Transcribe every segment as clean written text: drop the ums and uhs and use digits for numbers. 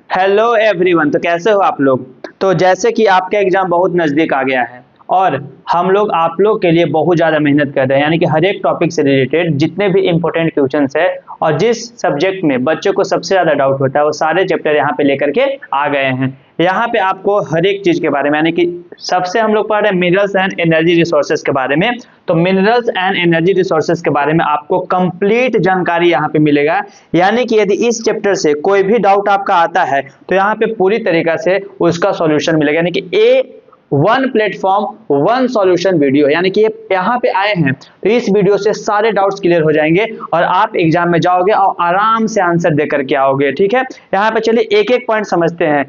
Hello everyone. तो कैसे हो आप लोग। तो जैसे कि आपका एग्जाम बहुत नज़दीक आ गया है और हम लोग आप लोग के लिए बहुत ज़्यादा मेहनत कर रहे हैं, यानी कि हर एक टॉपिक से रिलेटेड जितने भी इंपॉर्टेंट क्वेश्चंस है और जिस सब्जेक्ट में बच्चों को सबसे ज़्यादा डाउट होता है वो सारे चैप्टर यहाँ पे लेकर के आ गए हैं। यहाँ पे आपको हर एक चीज़ के बारे में, यानी कि सबसे हम लोग पढ़ रहे हैं मिनरल्स एंड एनर्जी रिसोर्सेज के बारे में। तो मिनरल्स एंड एनर्जी रिसोर्सेज के बारे में आपको कंप्लीट जानकारी यहाँ पे मिलेगा। यानी कि यदि इस चैप्टर से कोई भी डाउट आपका आता है तो यहाँ पे पूरी तरीका से उसका सॉल्यूशन मिलेगा। यानी कि one platform one solution video, यानी कि यहाँ पे आए हैं तो इस वीडियो से सारे डाउट्स क्लियर हो जाएंगे और आप एग्जाम में जाओगे और आराम से आंसर दे करके आओगे। ठीक है, यहाँ पे चलिए एक एक पॉइंट समझते हैं।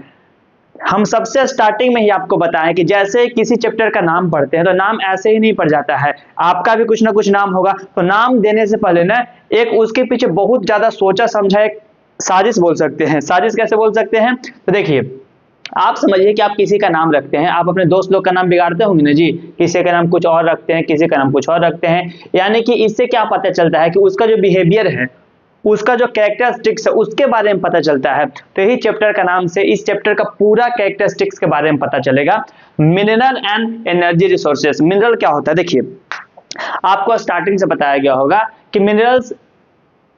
हम सबसे स्टार्टिंग में ही आपको बताएं कि जैसे किसी चैप्टर का नाम पढ़ते हैं तो नाम ऐसे ही नहीं पढ़ जाता है, आपका भी कुछ ना कुछ नाम होगा। तो नाम देने से पहले ना एक उसके पीछे बहुत ज्यादा सोचा समझा एक साजिश बोल सकते हैं। साजिश कैसे बोल सकते हैं, तो देखिए आप समझिए कि आप किसी का नाम रखते हैं, आप अपने दोस्त लोग का नाम बिगाड़ते होंगे ना जी, किसी का नाम कुछ और रखते हैं, किसी का नाम कुछ और रखते हैं। यानी कि इससे क्या पता चलता है कि उसका जो बिहेवियर है, उसका जो कैरेक्टरिस्टिक्स है उसके बारे में पता चलता है। तो यही चैप्टर का नाम से इस चैप्टर का पूरा कैरेक्टरिस्टिक्स के बारे में पता चलेगा। Mineral and energy resources. Mineral क्या होता है, देखिए आपको स्टार्टिंग से बताया गया होगा कि मिनरल्स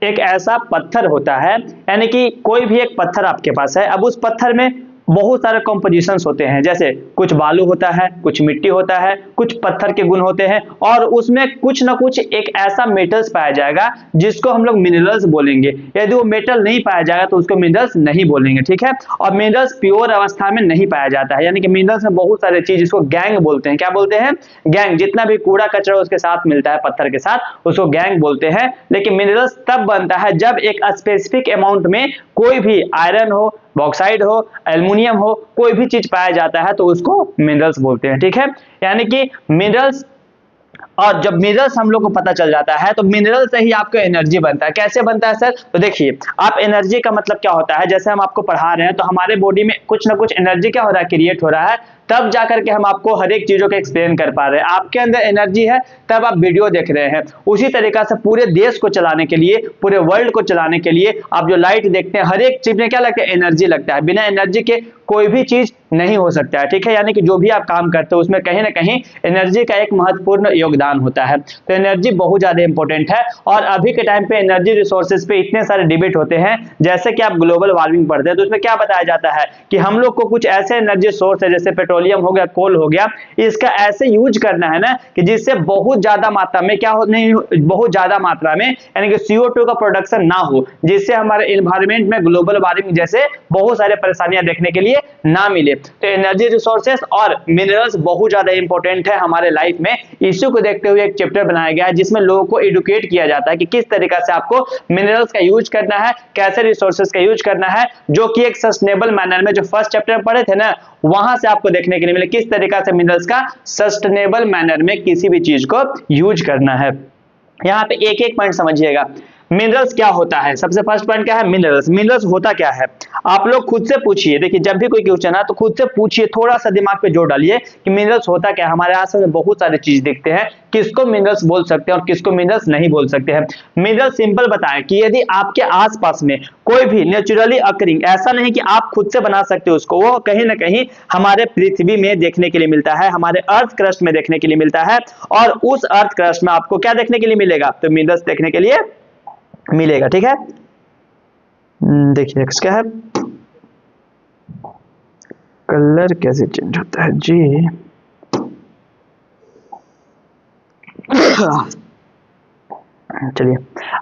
एक ऐसा पत्थर होता है, यानी कि कोई भी एक पत्थर आपके पास है, अब उस पत्थर में बहुत सारे कॉम्पोजिशंस होते हैं, जैसे कुछ बालू होता है, कुछ मिट्टी होता है, कुछ पत्थर के गुण होते हैं और उसमें कुछ ना कुछ एक ऐसा मेटल्स पाया जाएगा जिसको हम लोग मिनरल्स बोलेंगे। यदि वो मेटल नहीं पाया जाएगा तो उसको मिनरल्स नहीं बोलेंगे। ठीक है, और मिनरल्स प्योर अवस्था में नहीं पाया जाता है, यानी कि मिनरल्स में बहुत सारे चीज, जिसको गैंग बोलते हैं। क्या बोलते हैं, गैंग। जितना भी कूड़ा कचरा उसके साथ मिलता है पत्थर के साथ उसको गैंग बोलते हैं। लेकिन मिनरल्स तब बनता है जब एक स्पेसिफिक अमाउंट में कोई भी आयरन हो, बॉक्साइड हो, एल्युमिनियम हो, कोई भी चीज पाया जाता है तो उसको मिनरल्स बोलते हैं। ठीक है, यानी कि मिनरल्स, और जब मिनरल्स हम लोग को पता चल जाता है तो मिनरल से ही आपको एनर्जी बनता है। कैसे बनता है सर, तो देखिए आप एनर्जी का मतलब क्या होता है, जैसे हम आपको पढ़ा रहे हैं तो हमारे बॉडी में कुछ ना कुछ एनर्जी क्या हो रहा है, क्रिएट हो रहा है, तब जाकर के हम आपको हर एक चीजों को एक्सप्लेन कर पा रहे हैं। आपके अंदर एनर्जी है तब आप वीडियो देख रहे हैं। उसी तरीका से पूरे देश को चलाने के लिए, पूरे वर्ल्ड को चलाने के लिए आप जो लाइट देखते हैं, हर एक चीज में क्या लगता है, एनर्जी लगता है। बिना एनर्जी के कोई भी चीज नहीं हो सकता है। ठीक है, यानी कि जो भी आप काम करते हो उसमें कहीं ना कहीं एनर्जी का एक महत्वपूर्ण योगदान होता है। तो एनर्जी बहुत ज्यादा इंपॉर्टेंट है और अभी के टाइम पे एनर्जी रिसोर्सेज पे इतने सारे डिबेट होते हैं। जैसे कि आप ग्लोबल वार्मिंग पढ़ते हैं तो उसमें क्या बताया जाता है कि हम लोग को कुछ ऐसे एनर्जी सोर्स है, जैसे पेट्रोलियम हो गया, कोल हो गया, इसका ऐसे यूज करना है ना कि जिससे बहुत ज्यादा मात्रा में क्या हो, नहीं बहुत ज्यादा मात्रा में, यानी कि CO2 का प्रोडक्शन ना हो, जिससे हमारे एनवायरमेंट में ग्लोबल वार्मिंग जैसे बहुत सारे परेशानियां देखने के लिए ना मिले। तो एनर्जी रिसोर्सेस और मिनरल्स बहुत ज्यादा इंपॉर्टेंट है हमारे लाइफ में। इश्यू को देखते हुए एक चैप्टर बनाया गया है जिसमें लोगों को एडुकेट किया जाता है कि किस तरीका से आपको मिनरल्स का यूज करना है, कैसे रिसोर्सेस का यूज करना है, जो कि एक सस्टेनेबल मैनर में, जो फर्स्ट चैप्टर में पढ़े थे ना, वहां से आपको देखने के लिए मिले किस तरीका से मिनरल्स का सस्टेनेबल मैनर में किसी भी चीज को यूज करना है। यहाँ पे एक एक पॉइंट समझिएगा। मिनरल्स क्या होता है, सबसे फर्स्ट पॉइंट क्या है, मिनरल्स। मिनरल्स होता क्या है, आप लोग खुद से पूछिए। देखिए जब भी कोई क्वेश्चन है तो खुद से पूछिए, थोड़ा सा दिमाग पे जोर डालिए कि मिनरल्स होता क्या है। हमारे आसपास में बहुत सारे चीज दिखते हैं, किसको मिनरल्स बोल सकते हैं और किसको मिनरल्स नहीं बोल सकते हैं। मिनरल सिंपल बताएं कि यदि आपके आसपास में कोई भी नेचुरली अकरिंग, ऐसा नहीं कि आप खुद से बना सकते हो उसको, वो कहीं ना कहीं हमारे पृथ्वी में देखने के लिए मिलता है, हमारे अर्थ क्रस्ट में देखने के लिए मिलता है। और उस अर्थ क्रस्ट में आपको क्या देखने के लिए मिलेगा, तो मिनरल्स देखने के लिए मिलेगा। ठीक है, देखिए एक्स क्या है, कलर कैसे चेंज होता है जी। चलिए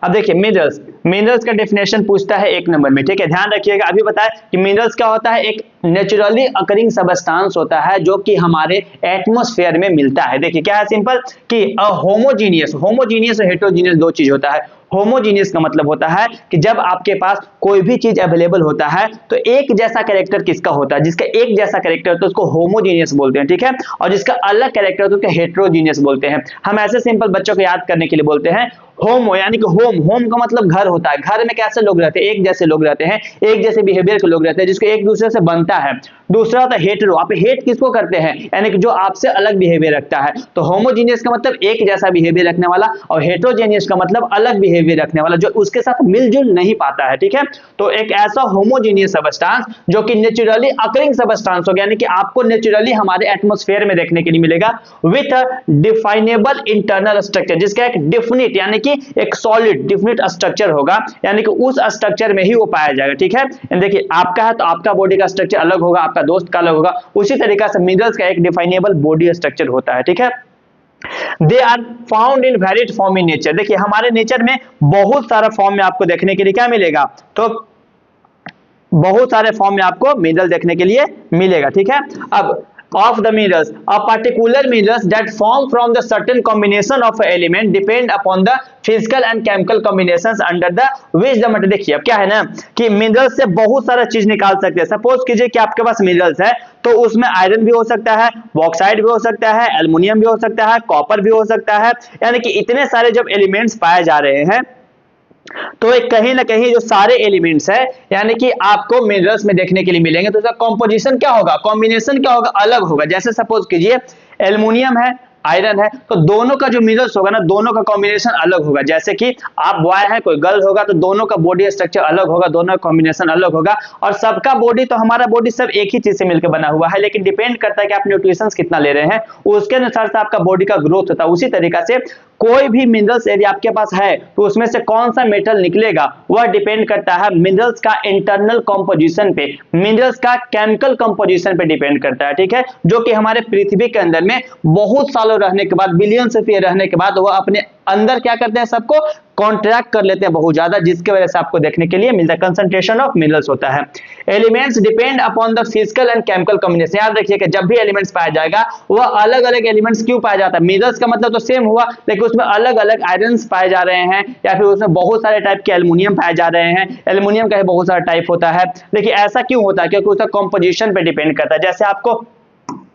अब देखिए मिनरल्स। मिनरल्स का डेफिनेशन पूछता है 1 नंबर में। ठीक है, ध्यान रखिएगा। अभी बताएं कि मिनरल्स क्या होता है, एक नेचुरली अकरिंग सबस्टांस होता है जो कि हमारे एटमॉस्फेयर में मिलता है। देखिए क्या है, सिंपल कि होमोजीनियस, होमोजीनियस और हेटेरोजीनियस दो चीज होता है। होमोजीनियस का मतलब होता है कि जब आपके पास कोई भी चीज अवेलेबल होता है तो एक जैसा कैरेक्टर किसका होता है, जिसका एक जैसा कैरेक्टर होता है उसको होमोजीनियस बोलते हैं। ठीक है, और जिसका अलग कैरेक्टर होता है उसको हेटेरोजीनियस बोलते हैं। हम ऐसे सिंपल बच्चों को याद करने के लिए बोलते हैं होमो यानी कि होम का मतलब घर होता है। घर में कैसे लोग रहते हैं, एक जैसे लोग रहते हैं, एक जैसे बिहेवियर के लोग रहते हैं, जिसको एक दूसरे से बनता है। दूसरा होता है हेटेरो, आप हेट किसको करते हैं, यानी कि जो आपसे अलग बिहेवियर रखता है। तो होमोजीनियस का मतलब एक जैसा बिहेवियर रखने वाला, और हेटेरोजेनियस का मतलब अलग बिहेवियर रखने वाला, जो उसके साथ मिलजुल नहीं पाता है। ठीक है, तो एक ऐसा होमोजीनियस सबस्टांस जो कि नेचुरली अकरिंग सबस्टांस हो गया, यानी कि आपको नेचुरली हमारे एटमॉस्फेयर में देखने के लिए मिलेगा, with a definable internal structure, जिसका एक डिफिनिट यानी कि एक सॉलिड डिफिनिट स्ट्रक्चर होगा, यानी कि उस स्ट्रक्चर में ही वो पाया जाएगा। ठीक है, देखिए आपका है तो आपका बॉडी का स्ट्रक्चर अलग होगा, आपका दोस्त का अलग होगा, उसी तरीके से मिनरल्स का एक डिफाइनेबल बॉडी स्ट्रक्चर होता है। ठीक है, they are found in varied form in nature, देखिए हमारे नेचर में बहुत सारा फॉर्म में आपको देखने के लिए क्या मिलेगा, तो बहुत सारे फॉर्म में आपको मिनरल देखने के लिए मिलेगा। ठीक है, अब of the minerals, a particular minerals that form from the certain combination of element depend upon the physical and chemical combinations under the which the material, देखिए अब क्या है ना कि मिनरल्स से बहुत सारा चीज निकाल सकते हैं। सपोज कीजिए कि आपके पास मिनरल्स है, तो उसमें आयरन भी हो सकता है, बॉक्साइड भी हो सकता है, एल्युमिनियम भी हो सकता है, कॉपर भी हो सकता है, यानी कि इतने सारे जब एलिमेंट्स पाए जा रहे हैं, तो एक कहीं ना कहीं जो सारे एलिमेंट्स है यानी कि आपको मिनरल्स में देखने के लिए मिलेंगे, तो उसका कॉम्पोजिशन क्या होगा, कॉम्बिनेशन क्या होगा, अलग होगा। जैसे सपोज कीजिए एल्युमिनियम है, आयरन है, तो दोनों का जो मिनरल्स होगा ना, दोनों का कॉम्बिनेशन अलग होगा। जैसे कि आप बॉय है, कोई गर्ल होगा, तो दोनों का बॉडी स्ट्रक्चर अलग होगा, दोनों का कॉम्बिनेशन अलग होगा। और सबका बॉडी, तो हमारा बॉडी सब एक ही चीज से मिलकर बना हुआ है, लेकिन डिपेंड करता है कि आप न्यूट्रिशन कितना ले रहे हैं, उसके अनुसार से आपका बॉडी का ग्रोथ होता है। उसी तरीका से कोई भी मिनरल्स यदि आपके पास है, तो उसमें से कौन सा मेटल निकलेगा वह डिपेंड करता है मिनरल्स का इंटरनल कंपोजिशन पे, मिनरल्स का केमिकल कंपोजिशन पे डिपेंड करता है। ठीक है, जो कि हमारे पृथ्वी के अंदर में बहुत सालों रहने के बाद, बिलियंस ऑफ ईयर रहने के बाद, वह अपने अंदर क्या करते हैं, सबको कॉन्ट्रैक्ट कर लेते हैं बहुत ज्यादा, जिसकी वजह से आपको देखने के लिए मिलता है, कंसंट्रेशन ऑफ मिनरल्स होता है। Elements depend upon the physical and chemical combination, याद रखिए कि जब भी एलिमेंट्स पाया जाएगा, वह अलग अलग एलिमेंट्स क्यों पाया जाता है, मिनरल्स का मतलब तो सेम हुआ, लेकिन उसमें अलग अलग आयरन्स पाए जा रहे हैं, या फिर उसमें बहुत सारे टाइप के एल्युमिनियम पाए जा रहे हैं। एल्युमिनियम का बहुत सारा टाइप होता है। देखिए ऐसा क्यों होता है, क्योंकि उसका कॉम्पोजिशन पे डिपेंड करता है। जैसे आपको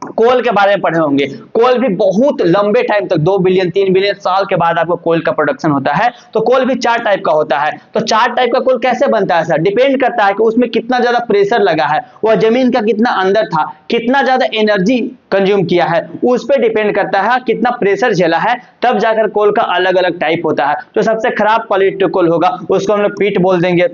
कोल के बारे में पढ़े होंगे, कोल भी बहुत लंबे टाइम तक 2 बिलियन 3 बिलियन साल के बाद आपको कोल का प्रोडक्शन होता है। तो कोल भी 4 टाइप का होता है। तो 4 टाइप का कोल कैसे बनता है सर, डिपेंड करता है कि उसमें कितना ज्यादा प्रेशर लगा है, वह जमीन का कितना अंदर था, कितना ज्यादा एनर्जी कंज्यूम किया है, उस पर डिपेंड करता है, कितना प्रेशर झेला है, तब जाकर कोल का अलग अलग टाइप होता है। तो सबसे खराब क्वालिटी कोल होगा उसको हम लोग पीट बोल देंगे,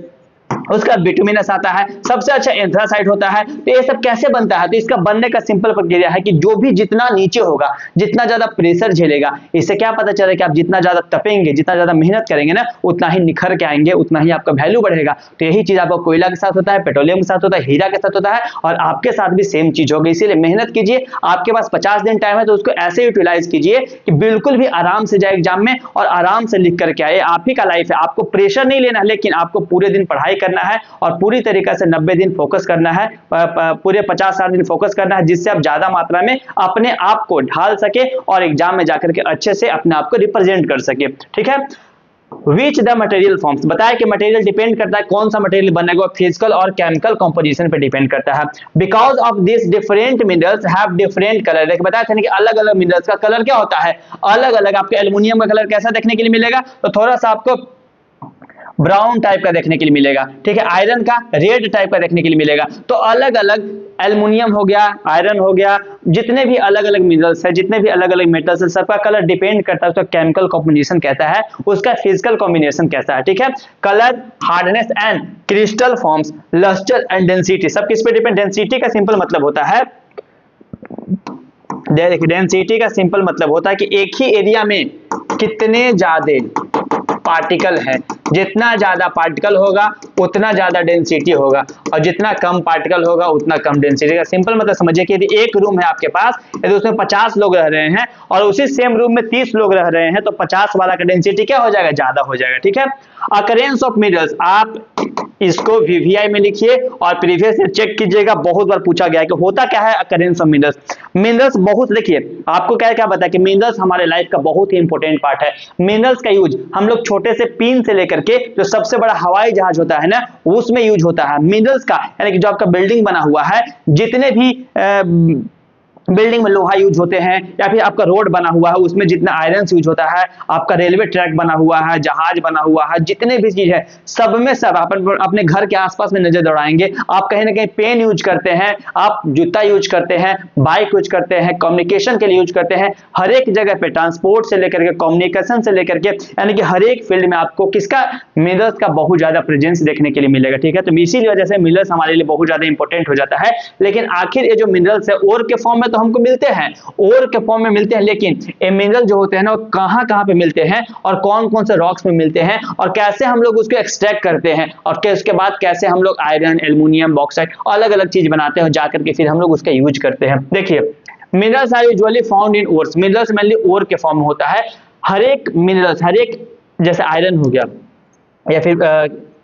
उसका बिटुमिनस आता है, सबसे अच्छा एंथ्रासाइट होता है। तो ये सब कैसे बनता है, तो इसका बनने का सिंपल प्रक्रिया है कि जो भी जितना नीचे होगा, जितना ज्यादा प्रेशर झेलेगा, इससे क्या पता चले कि आप जितना ज्यादा तपेंगे, जितना ज्यादा मेहनत करेंगे ना, उतना ही निखर के आएंगे, उतना ही आपका वैल्यू बढ़ेगा। तो यही चीज आपको कोयला के साथ होता है, पेट्रोलियम के साथ होता है, हीरा के साथ होता है, और आपके साथ भी सेम चीज होगी। इसीलिए मेहनत कीजिए, आपके पास 50 दिन टाइम है, तो उसको ऐसे यूटिलाइज कीजिए कि बिल्कुल भी आराम से जाए एग्जाम में और आराम से लिख करके आए। आप ही का लाइफ है, आपको प्रेशर नहीं लेना है, लेकिन आपको पूरे दिन पढ़ाई करना है और पूरी तरीके से 90 दिन फोकस करना है, पूरे 50-60 दिन फोकस करना है, जिससे आप ज्यादा मात्रा में अपने आप को ढाल सके और एग्जाम में जाकर के अच्छे से अपने आप को रिप्रेजेंट कर सके। ठीक है, विच द मटेरियल फॉर्म्स, बताया कि मटेरियल डिपेंड करता है कौन सा मटेरियल बनेगा, फिजिकल और केमिकल कंपोजिशन पे डिपेंड करता है। Because of this different minerals have different colour, देखिए बताया था कि अलग अलग मिनरल्स का कलर क्या होता है, अलग अलग। आपके एल्युमिनियम का कलर कैसा देखने के लिए मिलेगा, तो थोड़ा सा आपको ब्राउन टाइप का देखने के लिए मिलेगा। ठीक है, आयरन का रेड टाइप का देखने के लिए मिलेगा। तो अलग अलग एल्युमिनियम हो गया, आयरन हो गया, जितने भी अलग अलग मिनरल्स है, जितने भी अलग अलग मेटल्स है, सबका कलर डिपेंड करता है उसका केमिकल कॉम्बिनेशन कैसा है, उसका फिजिकल कॉम्बिनेशन कैसा है। ठीक है, colour, hardness and crystal forms, luster and density, सब किस पे डिपेंड, डेंसिटी का सिंपल मतलब होता है, डेंसिटी का सिंपल मतलब होता है कि एक ही एरिया में कितने ज्यादा पार्टिकल है, जितना ज्यादा पार्टिकल होगा उतना ज्यादा डेंसिटी होगा, और जितना कम पार्टिकल होगा उतना कम डेंसिटी का सिंपल मतलब समझिए कि यदि एक रूम है आपके पास, यदि उसमें 50 लोग रह रहे हैं और उसी सेम रूम में 30 लोग रह रहे हैं, तो 50 वाला का डेंसिटी क्या हो जाएगा, ज्यादा हो जाएगा। ठीक है, अकरेंस ऑफ मिनरल्स, आप इसको वीवीआई में लिखिए और प्रीवियस से चेक कीजिएगा, बहुत बार पूछा गया है कि होता क्या है अकरेंस ऑफ मिनरल्स। मिनरल्स बहुत, देखिए आपको क्या क्या पता है कि मिनरल्स हमारे लाइफ का बहुत ही इंपॉर्टेंट पार्ट है। मिनरल्स का यूज हम लोग छोटे से पिन से लेकर के जो सबसे बड़ा हवाई जहाज होता है ना, उसमें यूज होता है मिनरल्स का, यानी कि जो आपका बिल्डिंग बना हुआ है, जितने भी बिल्डिंग में लोहा यूज होते हैं, या फिर आपका रोड बना हुआ है उसमें जितना आयरन यूज होता है, आपका रेलवे ट्रैक बना हुआ है, जहाज बना हुआ है, जितने भी चीज है सब में सब आप अपने घर के आसपास में नजर दौड़ाएंगे। आप कहीं ना कहीं पेन यूज करते हैं, आप जूता यूज करते हैं, बाइक यूज करते हैं, कम्युनिकेशन के लिए यूज करते हैं, हर एक जगह पे ट्रांसपोर्ट से लेकर के कम्युनिकेशन से लेकर के यानी कि हर एक फील्ड में आपको किसका मिनरल्स का बहुत ज्यादा प्रेजेंस देखने के लिए मिलेगा। ठीक है, तो इसीलिए वजह से मिनरल्स हमारे लिए बहुत ज्यादा इंपॉर्टेंट हो जाता है। लेकिन आखिर ये जो मिनरल्स है ओर के फॉर्म में तो हमको मिलते हैं, ओर के फॉर्म में मिलते हैं, लेकिन ये मिनरल जो होते हैं ना वो कहां कहां पे मिलते हैं और कौन कौन से रॉक्स में मिलते हैं और कैसे हम लोग उसको एक्सट्रैक्ट करते हैं और उसके बाद कैसे हम लोग आयरन, एल्युमिनियम, बॉक्साइट अलग अलग चीज बनाते हैं जाकर के फिर हम लोग उसका यूज करते हैं। देखिए minerals are usually found in ores, minerals mainly ore के फॉर्म में होता है। हर एक मिनरल्स, हर एक जैसे आयरन हो गया या फिर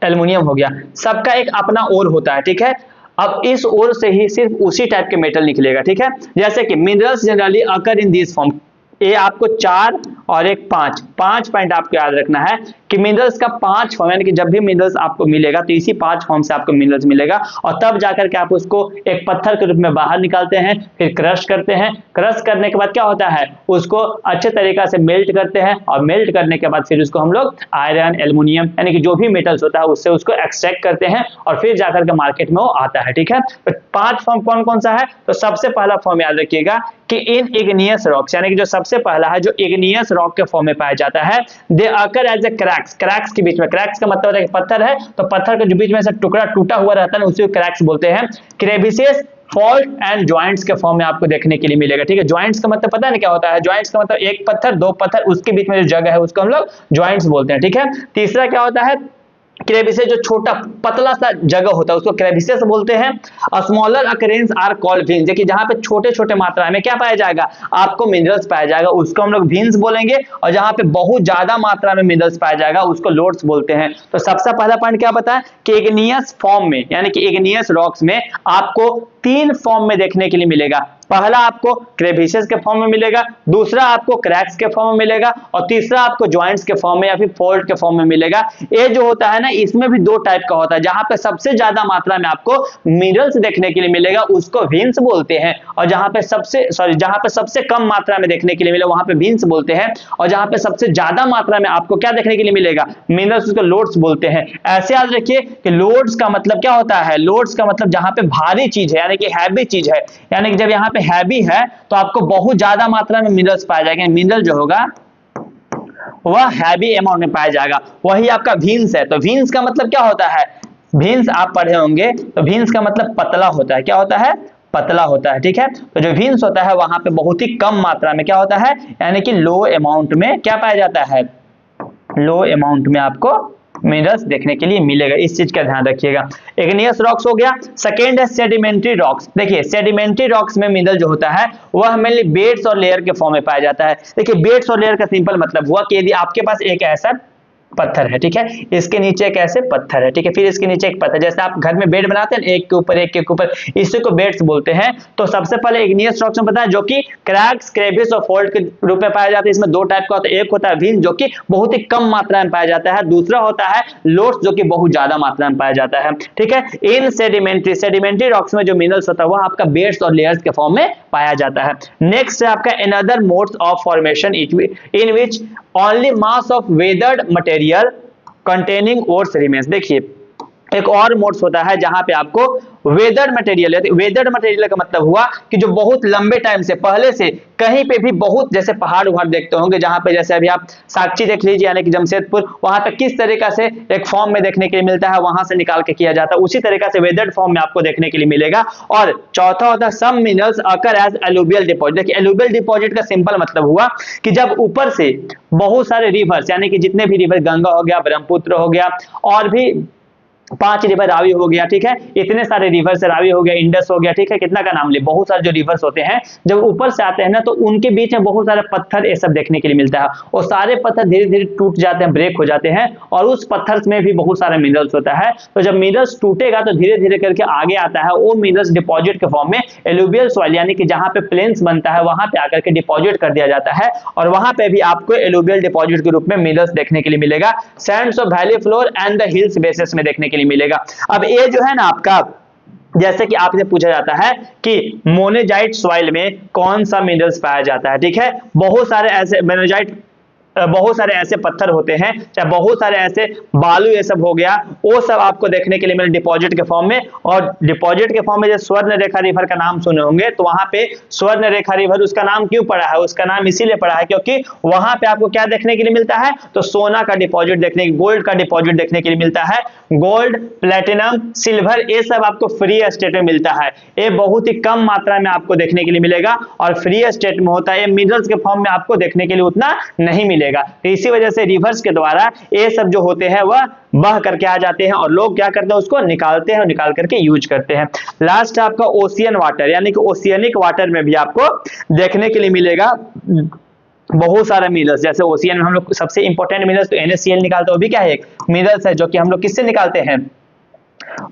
एल्युमिनियम हो गया, सबका एक अपना ओर होता है। ठीक है, अब इस ओर से ही सिर्फ उसी टाइप के मेटल निकलेगा। ठीक है, जैसे कि minerals generally occur in this form, ये आपको 4 और एक 5 पॉइंट आपको याद रखना है कि मिनरल्स का 5 फॉर्म, यानी कि जब भी मिनरल्स आपको मिलेगा तो इसी 5 फॉर्म से आपको मिनरल्स मिलेगा और तब जाकर के आप उसको एक पत्थर के रूप में बाहर निकालते हैं, फिर क्रश करते हैं। क्रश करने के बाद क्या होता है, उसको अच्छे तरीका से मेल्ट करते हैं और मेल्ट करने के बाद फिर उसको हम लोग आयरन, एल्युमिनियम यानी कि जो भी मेटल्स होता है उससे उसको एक्सट्रैक्ट करते हैं और फिर जाकर के मार्केट में वो आता है। ठीक है, तो 5 फॉर्म कौन कौन सा है, तो सबसे पहला फॉर्म याद रखिएगा कि इन इग्नियस रॉक्स, यानी कि जो सबसे पहला है जो इग्नियस रॉक के फॉर्म में पाया जाता है, they occur as a cracks, cracks के बीच में, क्रैक्स का मतलब होता है कि पत्थर है तो पत्थर के जो बीच में से टुकड़ा टूटा हुआ रहता है उसी को क्रैक्स बोलते हैं। क्रेविसेस, फॉल्ट एंड जॉइंट्स के फॉर्म में आपको देखने के लिए मिलेगा। ठीक है, जॉइंट्स का मतलब पता है ना क्या होता है, जॉइंट्स का मतलब एक पत्थर, दो पत्थर, उसके बीच में जो जगह है उसको हम लोग जॉइंट्स बोलते हैं। ठीक है, तीसरा क्या होता है, क्रेविसेस, जो छोटा पतला सा जगह होता है उसको क्रेविसेस बोलते हैं। Smaller occurrence are called veins, देखिए जहां पे छोटे छोटे मात्रा में क्या पाया जाएगा, आपको मिनरल्स पाया जाएगा उसको हम लोग वेन्स बोलेंगे, और जहां पे बहुत ज्यादा मात्रा में मिनरल्स पाया जाएगा उसको लोड्स बोलते हैं। तो सबसे पहला पॉइंट क्या बताया कि इग्नियस फॉर्म में, यानी कि इग्नियस रॉक्स में आपको 3 फॉर्म में देखने के लिए मिलेगा। पहला आपको क्रेविसेस के फॉर्म में मिलेगा, दूसरा आपको क्रैक्स के फॉर्म में मिलेगा और तीसरा आपको जॉइंट्स के फॉर्म में या फिर फोल्ड के फॉर्म में मिलेगा। ये जो होता है ना इसमें भी 2 टाइप का होता है, जहां पे सबसे ज्यादा मात्रा में आपको मिनरल्स देखने के लिए मिलेगा उसको वेन्स बोलते हैं, और जहां पे सबसे कम मात्रा में देखने के लिए मिलेगा वहां पे वेन्स बोलते हैं, और जहां पे सबसे ज्यादा मात्रा में आपको क्या देखने के लिए मिलेगा, मिनरल्स, उसको लोड्स बोलते हैं। ऐसे याद रखिए कि लोड्स का मतलब क्या होता है, लोड्स का मतलब जहां पे भारी चीज है यानी कि हैवी चीज है, यानी कि जब यहाँ हैवी है तो आपको बहुत ज्यादा मात्रा में मिनरल्स पाया जाएगा, मिनरल जो होगा वह हैवी अमाउंट में पाया जाएगा, वही आपका वेन्स है। तो वेन्स का मतलब क्या होता है, वेन्स आप पढ़े होंगे तो वेन्स का मतलब पतला होता है, क्या होता है, पतला होता है। ठीक है, तो जो वेन्स होता है वहां पे बहुत ही कम मात्रा में क्या होता है, यानी कि लो अमाउंट में क्या पाया जाता है, लो अमाउंट में आपको मिनरल्स देखने के लिए मिलेगा, इस चीज का ध्यान रखिएगा। इग्नियस रॉक्स हो गया। सेकेंड है सेडिमेंट्री रॉक्स। देखिए सेडिमेंट्री रॉक्स में मिनरल जो होता है वह मेनली बेड्स और लेयर के फॉर्म में पाया जाता है। देखिए बेड्स और लेयर का सिंपल मतलब हुआ कि यदि आपके पास एक ऐसा पत्थर है, ठीक है, इसके नीचे एक ऐसे पत्थर है, ठीक है, फिर इसके नीचे एक पत्थर, जैसे आप घर में बेड बनाते हैं एक के ऊपर एक के ऊपर, इसी को बेड्स बोलते हैं। तो सबसे पहले इग्नियस रॉक्स में पता है जो कि क्रैक्स, क्रेविस और फोल्ड के रूप में पाया जाता है। इसमें 2 टाइप का होता है, एक होता है वेन्स जो कि बहुत ही कम मात्रा में पाया जाता है, दूसरा होता है लोड्स जो कि बहुत ज्यादा मात्रा में पाया जाता है। ठीक है, इन सेडिमेंट्री रॉक्स में जो मिनरल्स होता है वह आपका बेड्स और लेयर्स के फॉर्म में पाया जाता है। नेक्स्ट है आपका another modes of formation in which only mass of weathered material containing ores remains. देखिए एक और मोड्स होता है जहां पे आपको वेदर्ड मटेरियल है। वेदर्ड मटेरियल का मतलब हुआ कि जो बहुत लंबे टाइम से पहले से कहीं पे भी बहुत, जैसे पहाड़ उहाड़ देखते होंगे जहां पे जैसे अभी आप साक्षी देख लीजिए यानी कि जमशेदपुर, वहां पे किस तरीका से एक फॉर्म में देखने के लिए मिलता है, वहां से निकाल के किया जाता है, उसी तरीका से वेदर्ड फॉर्म में आपको देखने के लिए मिलेगा। और चौथा होता है some minerals occur as alluvial deposit. देखिए एलुवियल डिपॉजिट का सिंपल मतलब हुआ कि जब ऊपर से बहुत सारे रिवर्स, यानी कि जितने भी रिवर, गंगा हो गया, ब्रह्मपुत्र हो गया, और भी 5 रिवर, रावी हो गया, ठीक है, इतने सारे रिवर से रावी हो गया, इंडस हो गया, ठीक है, कितना का नाम ले, बहुत सारे जो रिवर्स होते हैं जब ऊपर से आते हैं ना तो उनके बीच में बहुत सारे पत्थर ये सब देखने के लिए मिलता है, और सारे पत्थर धीरे धीरे टूट जाते हैं, ब्रेक हो जाते हैं, और उस पत्थर में भी बहुत सारे मिनरल्स होता है। तो जब मिनरल्स टूटेगा तो धीरे धीरे करके आगे आता है, वो मिनरल्स डिपॉजिट के फॉर्म में एलुवियल सॉइल, यानी कि जहां पे प्लेन्स बनता है वहां पे आकर के डिपॉजिट कर दिया जाता है, और वहां पे भी आपको एलुवियल डिपॉजिट के रूप में मिनरल्स देखने के लिए मिलेगा। Sands of valley floor and the hills basis में देखने के लिए मिलेगा। अब ये जो है ना आपका जैसे कि आपसे पूछा जाता है कि मोनेजाइट सॉइल में कौन सा मिनरल्स पाया जाता है, ठीक है। बहुत सारे ऐसे मोनेजाइट, बहुत सारे ऐसे पत्थर होते हैं, चाहे बहुत सारे ऐसे बालू ये सब हो गया, वो सब आपको देखने के लिए मिले डिपॉजिट के फॉर्म में। और डिपॉजिट के फॉर्म में जो स्वर्ण रेखा रिवर का नाम सुने होंगे, तो वहां पे स्वर्ण रेखा रिवर उसका नाम क्यों पड़ा है, उसका नाम इसीलिए पड़ा है क्योंकि वहां पे आपको क्या देखने के लिए मिलता है, तो सोना का डिपॉजिट देखने, गोल्ड का डिपॉजिट देखने के लिए मिलता है। गोल्ड, प्लेटिनम, सिल्वर, ये सब आपको फ्री स्टेट में मिलता है। ये बहुत ही कम मात्रा में आपको देखने के लिए मिलेगा और फ्री स्टेट में होता है। ये मिनरल्स के फॉर्म में आपको देखने के लिए उतना नहीं मिलेगा। तो इसी वजह से रिवर्स के द्वारा ये सब जो होते हैं वह बह करके आ जाते हैं और लोग क्या करते हैं, उसको निकालते हैं और निकाल करके यूज करते हैं। लास्ट आपका ओशियन वाटर, यानी कि ओशियनिक वाटर में भी आपको देखने के लिए मिलेगा बहुत सारे मिनरल्स। जैसे ओशियन में हम लोग सबसे इंपॉर्टेंट मिनरल्स तो NaCl निकालते हैं, वो भी क्या है, एक मिनरल्स है जो कि हम लोग किससे निकालते हैं,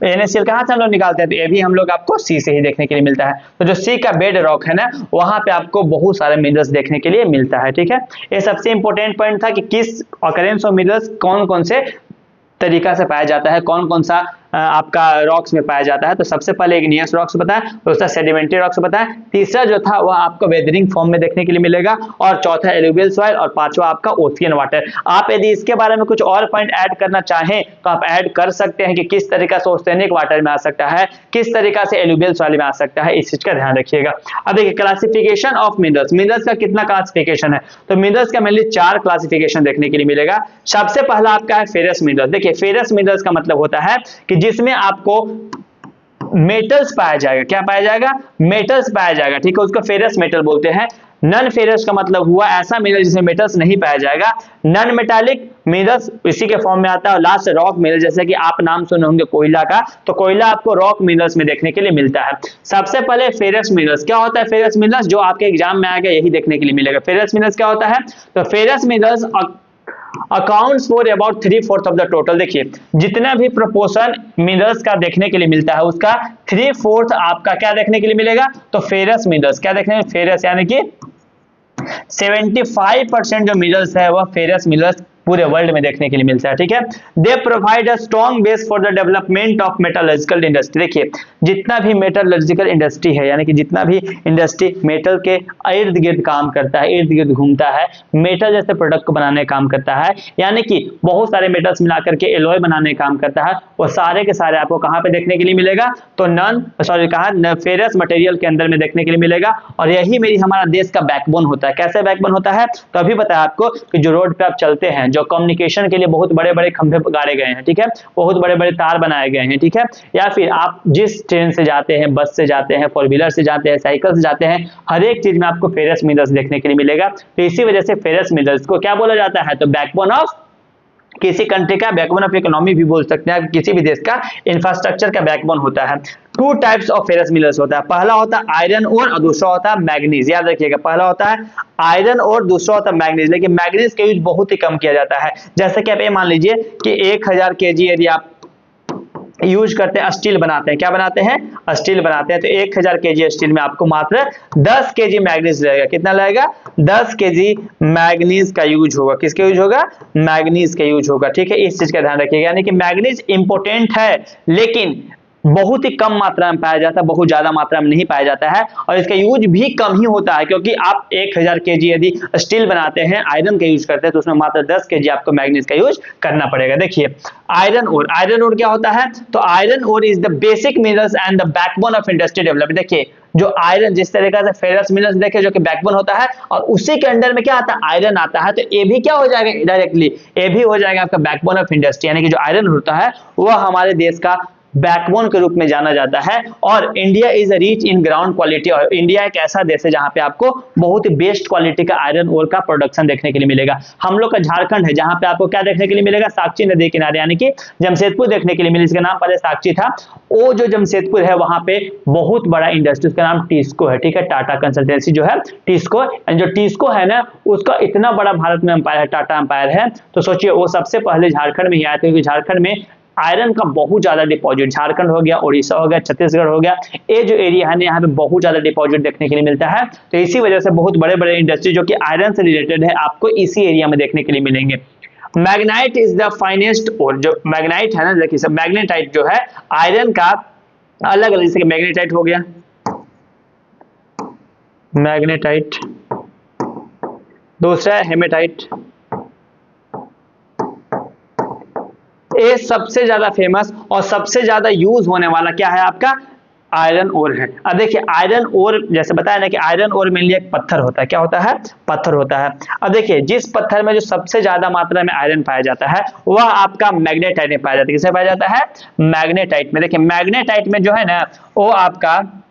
NaCl कहाँ से हम लोग निकालते हैं, तो ये भी हम लोग आपको सी से ही देखने के लिए मिलता है। तो जो सी का बेड रॉक है ना, वहां पे आपको बहुत सारे मिनरल्स देखने के लिए मिलता है, ठीक है। ये सबसे इंपॉर्टेंट पॉइंट था कि किस ऑकरेंस ऑफ मिनरल्स कौन कौन से तरीका से पाया जाता है, कौन कौन सा आपका रॉक्स में पाया जाता है। तो सबसे पहले इग्नियस रॉक्स बताया, दूसरा सेडिमेंट्री रॉक्स बताया, तीसरा जो था वह आपको वेदरिंग फॉर्म में देखने के लिए मिलेगा, और चौथा एलुवियल सॉइल, और पांचवा आपका ओशियन वाटर। आप यदि इसके बारे में कुछ और पॉइंट ऐड करना चाहें तो आप ऐड कर सकते हैं कि किस तरीका से ओशियनिक वाटर में आ सकता है, किस तरीका से एलुवियल सॉइल में आ सकता है, इस चीज का ध्यान रखिएगा। अब देखिए क्लासिफिकेशन ऑफ मिनरल्स, मिनरल्स का कितना क्लासिफिकेशन है, तो मिनरल्स का मेनली 4 क्लासिफिकेशन देखने के लिए मिलेगा। सबसे पहला आपका है फेरस मिनरल्स। देखिए फेरस मिनरल्स का मतलब होता है कि जिसमें आपको मेटल्स पाया जाएगा, क्या पाया जाएगा, मेटल्स पाया जाएगा, ठीक है, उसको फेरस मेटल बोलते हैं। नॉन फेरस का मतलब हुआ ऐसा मिनरल जिसमें मेटल्स नहीं पाया जाएगा। नॉन मेटालिक मिनरल्स इसी के फॉर्म में आता है। और लास्ट रॉक मिनरल, जैसे कि आप नाम सुने होंगे कोयला का, तो कोयला आपको रॉक मिनरल्स में देखने के लिए मिलता है। सबसे पहले फेरस मिनरल्स, क्या होता है फेरस मिनरल्स, जो आपके एग्जाम में आएगा यही देखने के लिए मिलेगा। फेरस मिनरल्स क्या होता है, तो ferrous minerals accounts for about 3/4 of the total. देखिए जितना भी प्रोपोर्शन मिनरल्स का देखने के लिए मिलता है, उसका 3/4 आपका क्या देखने के लिए मिलेगा, तो फेरस मिनरल्स। क्या देखने में, फेरस, यानी कि 75% जो मिनरल्स है वह फेरस मिनरल्स पूरे वर्ल्ड में देखने के लिए मिलता है, ठीक है। They provide a strong base for the development of metallurgical industry. देखिए जितना भी मेटलर्जिकल इंडस्ट्री है, यानी कि जितना भी इंडस्ट्री मेटल के इर्द गिर्द काम करता है, इर्द गिर्द घूमता है, मेटल जैसे प्रोडक्ट को बनाने का काम करता है, यानी कि बहुत सारे मेटल्स मिलाकर के एलॉय बनाने का काम करता है, वो सारे के सारे आपको कहाँ पे देखने के लिए मिलेगा, तो फेरस मटेरियल के अंदर में देखने के लिए मिलेगा। और यही मेरी हमारा देश का बैकबोन होता है। कैसे बैकबोन होता है, तो अभी बताया आपको कि जो रोड पे आप चलते हैं, जो कम्युनिकेशन के लिए बहुत बड़े बड़े खंभे गाड़े गए हैं, ठीक है, बहुत बड़े बड़े तार बनाए गए हैं, ठीक है, या फिर आप जिस ट्रेन से जाते हैं, बस से जाते हैं, 4 व्हीलर से जाते हैं, साइकिल से जाते हैं, हर एक चीज में आपको फेरस मिनरल्स देखने के लिए मिलेगा। तो इसी वजह से फेरस मिनरल्स को क्या बोला जाता है, तो बैकबोन ऑफ किसी कंट्री का, बैकबोन ऑफ इकोनॉमी भी बोल सकते हैं, किसी भी देश का इंफ्रास्ट्रक्चर का बैकबोन होता है। 2 टाइप्स ऑफ फेरस मिनरल्स होता है, पहला होता है आयरन ओर और दूसरा होता है मैग्नीज। याद रखिएगा, पहला होता है आयरन और दूसरा होता है मैग्नीज। लेकिन मैग्नीज का यूज बहुत ही कम किया जाता है। जैसे कि आप ये मान लीजिए कि 1000 kg यदि आप यूज करते हैं, स्टील बनाते हैं, क्या बनाते हैं, स्टील बनाते हैं, तो 1000 kg स्टील में आपको मात्र 10 kg मैग्नीज लगेगा। कितना लगेगा, 10 kg मैग्नीज का यूज होगा। किसका यूज होगा, मैग्नीज का यूज होगा, ठीक है। इस चीज का ध्यान रखिएगा, यानी कि मैग्नीज इंपोर्टेंट है लेकिन बहुत ही कम मात्रा में पाया जाता है, बहुत ज्यादा मात्रा में नहीं पाया जाता है, और इसका यूज भी कम ही होता है, क्योंकि आप 1000 kg यदि स्टील बनाते हैं, आयरन का यूज करते हैं, तो उसमें मात्र 10 kg आपको मैग्नीज का यूज करना पड़ेगा। देखिए आयरन ओर, आयरन ओर क्या होता है, तो iron ore is the basic minerals and the backbone of industry development. देखिए जो आयरन, जिस तरीके से फेरस मिनरल्स देखे जो कि बैकबोन होता है, और उसी के अंडर में क्या आता है, आयरन आता है, तो ये भी क्या हो जाएगा, डायरेक्टली ये भी हो जाएगा आपका बैकबोन ऑफ इंडस्ट्री। यानी कि जो आयरन होता है वह हमारे देश का बैकबोन के रूप में जाना जाता है। और India is rich in ground quality, और इंडिया एक ऐसा देश है जहां पे आपको बहुत ही बेस्ट क्वालिटी का आयरन ओर का प्रोडक्शन देखने के लिए मिलेगा। हम लोग का झारखंड है जहां पे आपको क्या देखने के लिए मिलेगा, साक्षी नदी किनारे, यानी कि जमशेदपुर देखने के लिए मिलेगा। इसका नाम पहले साक्षी था, वो जो जमशेदपुर है वहां पे बहुत बड़ा इंडस्ट्री, उसका नाम टिस्को है, ठीक है, टाटा कंसल्टेंसी जो है टिस्को, जो टिस्को है ना, उसका इतना बड़ा भारत में एम्पायर है, टाटा एम्पायर है। तो सोचिए वो सबसे पहले झारखंड में ही आए थे, क्योंकि झारखंड में आयरन का बहुत ज्यादा डिपॉजिट, झारखंड हो गया, उड़ीसा हो गया, छत्तीसगढ़ हो गया, ये जो एरिया है ना, यहाँ पे बहुत ज्यादा डिपॉजिट देखने के लिए मिलता है। तो इसी वजह से बहुत बड़े बड़े इंडस्ट्री जो कि आयरन से रिलेटेड है आपको इसी एरिया में देखने के लिए मिलेंगे। मैग्नाइट इज द फाइनेस्ट ओर, जो मैग्नाइट है ना, देखिए सब मैग्नेटाइट जो है आयरन का अलग अलग, जैसे कि मैग्नेटाइट हो गया, मैग्नेटाइट, दूसरा है हेमेटाइट। ये सबसे ज्यादा फेमस और सबसे ज्यादा यूज होने वाला क्या है आपका, आयरन ओर है। अब देखिए आयरन ओर जैसे बताया ना कि आयरन ओर मेनली एक पत्थर होता है, क्या होता है, पत्थर होता है। अब देखिए जिस पत्थर में जो सबसे ज्यादा मात्रा में आयरन पाया जाता है वह आपका मैग्नेटाइट में पाया जाता है। किसे पाया जाता है, मैग्नेटाइट में। देखिए मैग्नेटाइट में जो है ना वो आपका,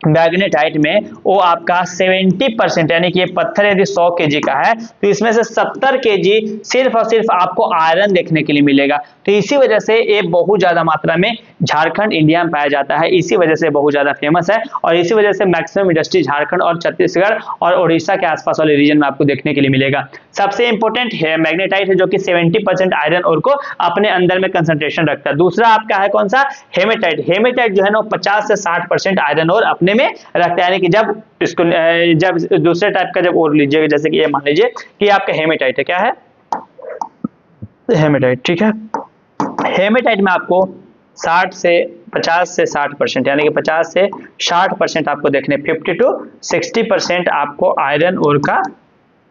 मैग्नेटाइट में वो आपका 70% यानी कि ये पत्थर यदि 100 केजी का है तो इसमें से 70 केजी सिर्फ और सिर्फ आपको आयरन देखने के लिए मिलेगा। तो इसी वजह से ये बहुत ज्यादा मात्रा में झारखंड इंडिया में पाया जाता है, इसी वजह से बहुत ज्यादा फेमस है और इसी वजह से मैक्सिमम इंडस्ट्री झारखंड और छत्तीसगढ़ और उड़ीसा के आसपास वाले रीजन में आपको देखने के लिए मिलेगा। सबसे इंपॉर्टेंट है मैग्नेटाइट है जो कि 70% आयरन और को अपने अंदर में कंसंट्रेशन रखता है। दूसरा आपका है कौन सा, हेमेटाइट। हेमेटाइट जो है ना 50 से 60% आयरन और अपने में रखता है, यानी कि जब इसको जब दूसरे टाइप का जब और लीजिएगा, जैसे कि ये मान लीजिए कि आपका हेमेटाइट है, क्या है, हेमेटाइट, ठीक है। हेमेटाइट में आपको 50 से 60% यानी कि 50 से 60% आपको देखने, 50 to 60% आपको आयरन ओर का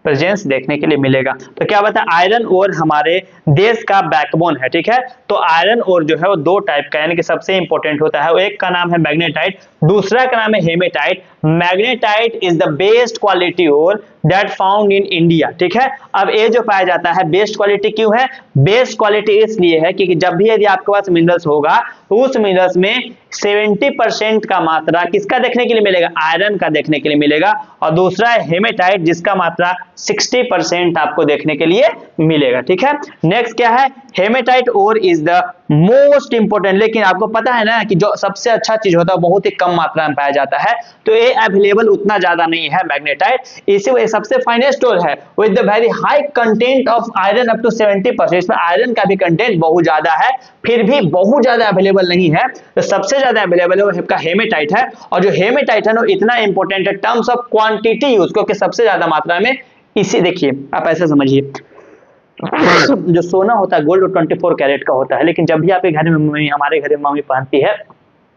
प्रेजेंस देखने के लिए मिलेगा। तो क्या बता, आयरन ओर हमारे देश का बैकबोन है, ठीक है। तो आयरन ओर जो है वो दो टाइप का यानी कि सबसे इंपॉर्टेंट होता है, वो एक का नाम है मैग्नेटाइट, दूसरा का नाम है hematite. Magnetite is the best quality ore that found in India, ठीक है। अब ये जो पाया जाता है बेस्ट क्वालिटी क्यों है, बेस्ट क्वालिटी इसलिए है क्योंकि जब भी यदि आपके पास मिनरल्स होगा तो उस मिनरल्स में 70% का मात्रा किसका देखने के लिए मिलेगा, आयरन का देखने के लिए मिलेगा। और दूसरा है हेमेटाइट जिसका मात्रा 60% आपको देखने के लिए मिलेगा, ठीक है। नेक्स्ट क्या है, hematite ore is the most important, लेकिन आपको पता है ना कि जो सबसे अच्छा चीज होता है बहुत ही कम मात्रा में पाया जाता है, तो ये अवेलेबल उतना ज्यादा नहीं है मैग्नेटाइट, इसी वजह सबसे फाइनेस्ट ओर है with the very high content of iron up to 70%। इसमें आयरन का भी कंटेंट बहुत ज्यादा है, फिर भी बहुत ज्यादा अवेलेबल नहीं है। तो सबसे ज्यादा अवेलेबल है वो आपका हेमेटाइट है, और जो हेमेटाइट है ना इतना इंपॉर्टेंट है टर्म्स ऑफ क्वांटिटी यूज, क्योंकि सबसे ज्यादा मात्रा में इसे देखिए आप ऐसे समझिए जो सोना होता है गोल्ड 24 कैरेट का होता है, लेकिन जब भी आपके घर में मम्मी, हमारे घर में मम्मी पहनती है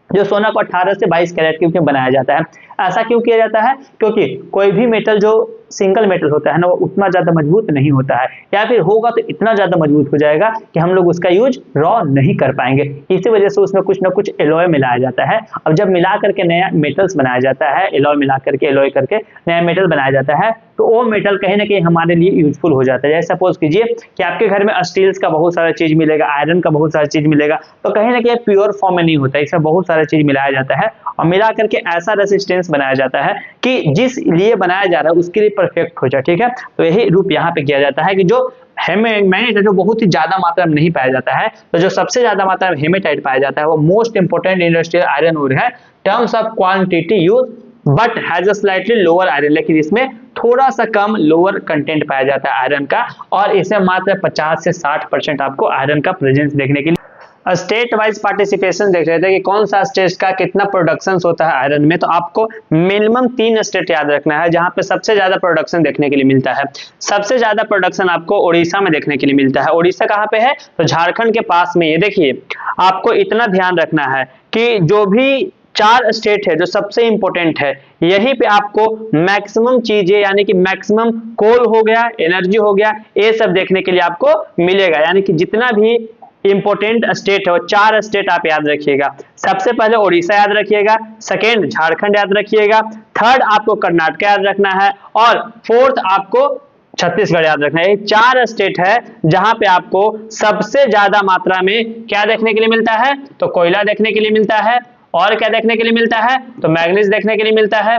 जो सोना को 18 से 22 कैरेट के बनाया जाता है। ऐसा क्यों किया जाता है, क्योंकि कोई भी मेटल जो सिंगल मेटल होता है ना वो उतना ज्यादा मजबूत नहीं होता है, या फिर होगा तो इतना ज्यादा मजबूत हो जाएगा कि हम लोग उसका यूज रॉ नहीं कर पाएंगे। इसी वजह से उसमें कुछ ना कुछ एलॉय मिलाया जाता है। अब जब मिला करके नया मेटल्स बनाया जाता है, एलॉय मिला करके एलॉय करके नया मेटल बनाया जाता है, तो वो मेटल कहीं ना कहीं हमारे लिए यूजफुल हो जाता है। जैसे सपोज कीजिए कि आपके घर में स्टील्स का बहुत सारा चीज मिलेगा, आयरन का बहुत सारा चीज मिलेगा, तो कहीं ना कहीं प्योर फॉर्म में नहीं होता, इसमें बहुत सारा चीज मिलाया जाता है और मिला करके ऐसा रेसिस्टेंस बनाया जाता है कि जिस लिए बनाया जा रहा है उसके लिए परफेक्ट हो जाए, ठीक है। तो यही रूप यहाँ पे किया जाता है कि जो हेमेटाइट जो बहुत ही ज्यादा मात्रा में नहीं पाया जाता है, तो जो सबसे ज्यादा मात्रा में हेमेटाइट पाया जाता है वो most important industrial iron ore है terms of quantity use, but has a slightly lower iron, लेकिन इसमें थोड़ा सा कम लोअर कंटेंट पाया जाता है आयरन का, और इसमें मात्र 50 से 60% आपको आयरन का प्रेजेंस देखने के लिए। स्टेट वाइज पार्टिसिपेशन देख रहे थे कि कौन सा स्टेट का कितना प्रोडक्शन होता है आयरन में, तो आपको मिनिमम 3 स्टेट याद रखना है जहां पे सबसे ज्यादा प्रोडक्शन देखने के लिए मिलता है। सबसे ज्यादा प्रोडक्शन आपको उड़ीसा में देखने के लिए मिलता है। उड़ीसा कहाँ पे है, तो झारखंड के पास में। ये देखिए आपको इतना ध्यान रखना है कि जो भी 4 स्टेट है जो सबसे इंपॉर्टेंट है, यहीं पे आपको मैक्सिमम चीजें यानी कि मैक्सिमम कोल हो गया, एनर्जी हो गया, ये सब देखने के लिए आपको मिलेगा। यानी कि जितना भी इंपोर्टेंट स्टेट है वो 4 स्टेट आप याद रखिएगा। सबसे पहले उड़ीसा याद रखिएगा, सेकेंड झारखंड याद रखिएगा, थर्ड आपको कर्नाटक याद रखना है, और फोर्थ आपको छत्तीसगढ़ याद रखना है। ये 4 स्टेट है जहां पे आपको सबसे ज्यादा मात्रा में क्या देखने के लिए मिलता है, तो कोयला देखने के लिए मिलता है, और क्या देखने के लिए मिलता है, तो मैग्नीज देखने के लिए मिलता है,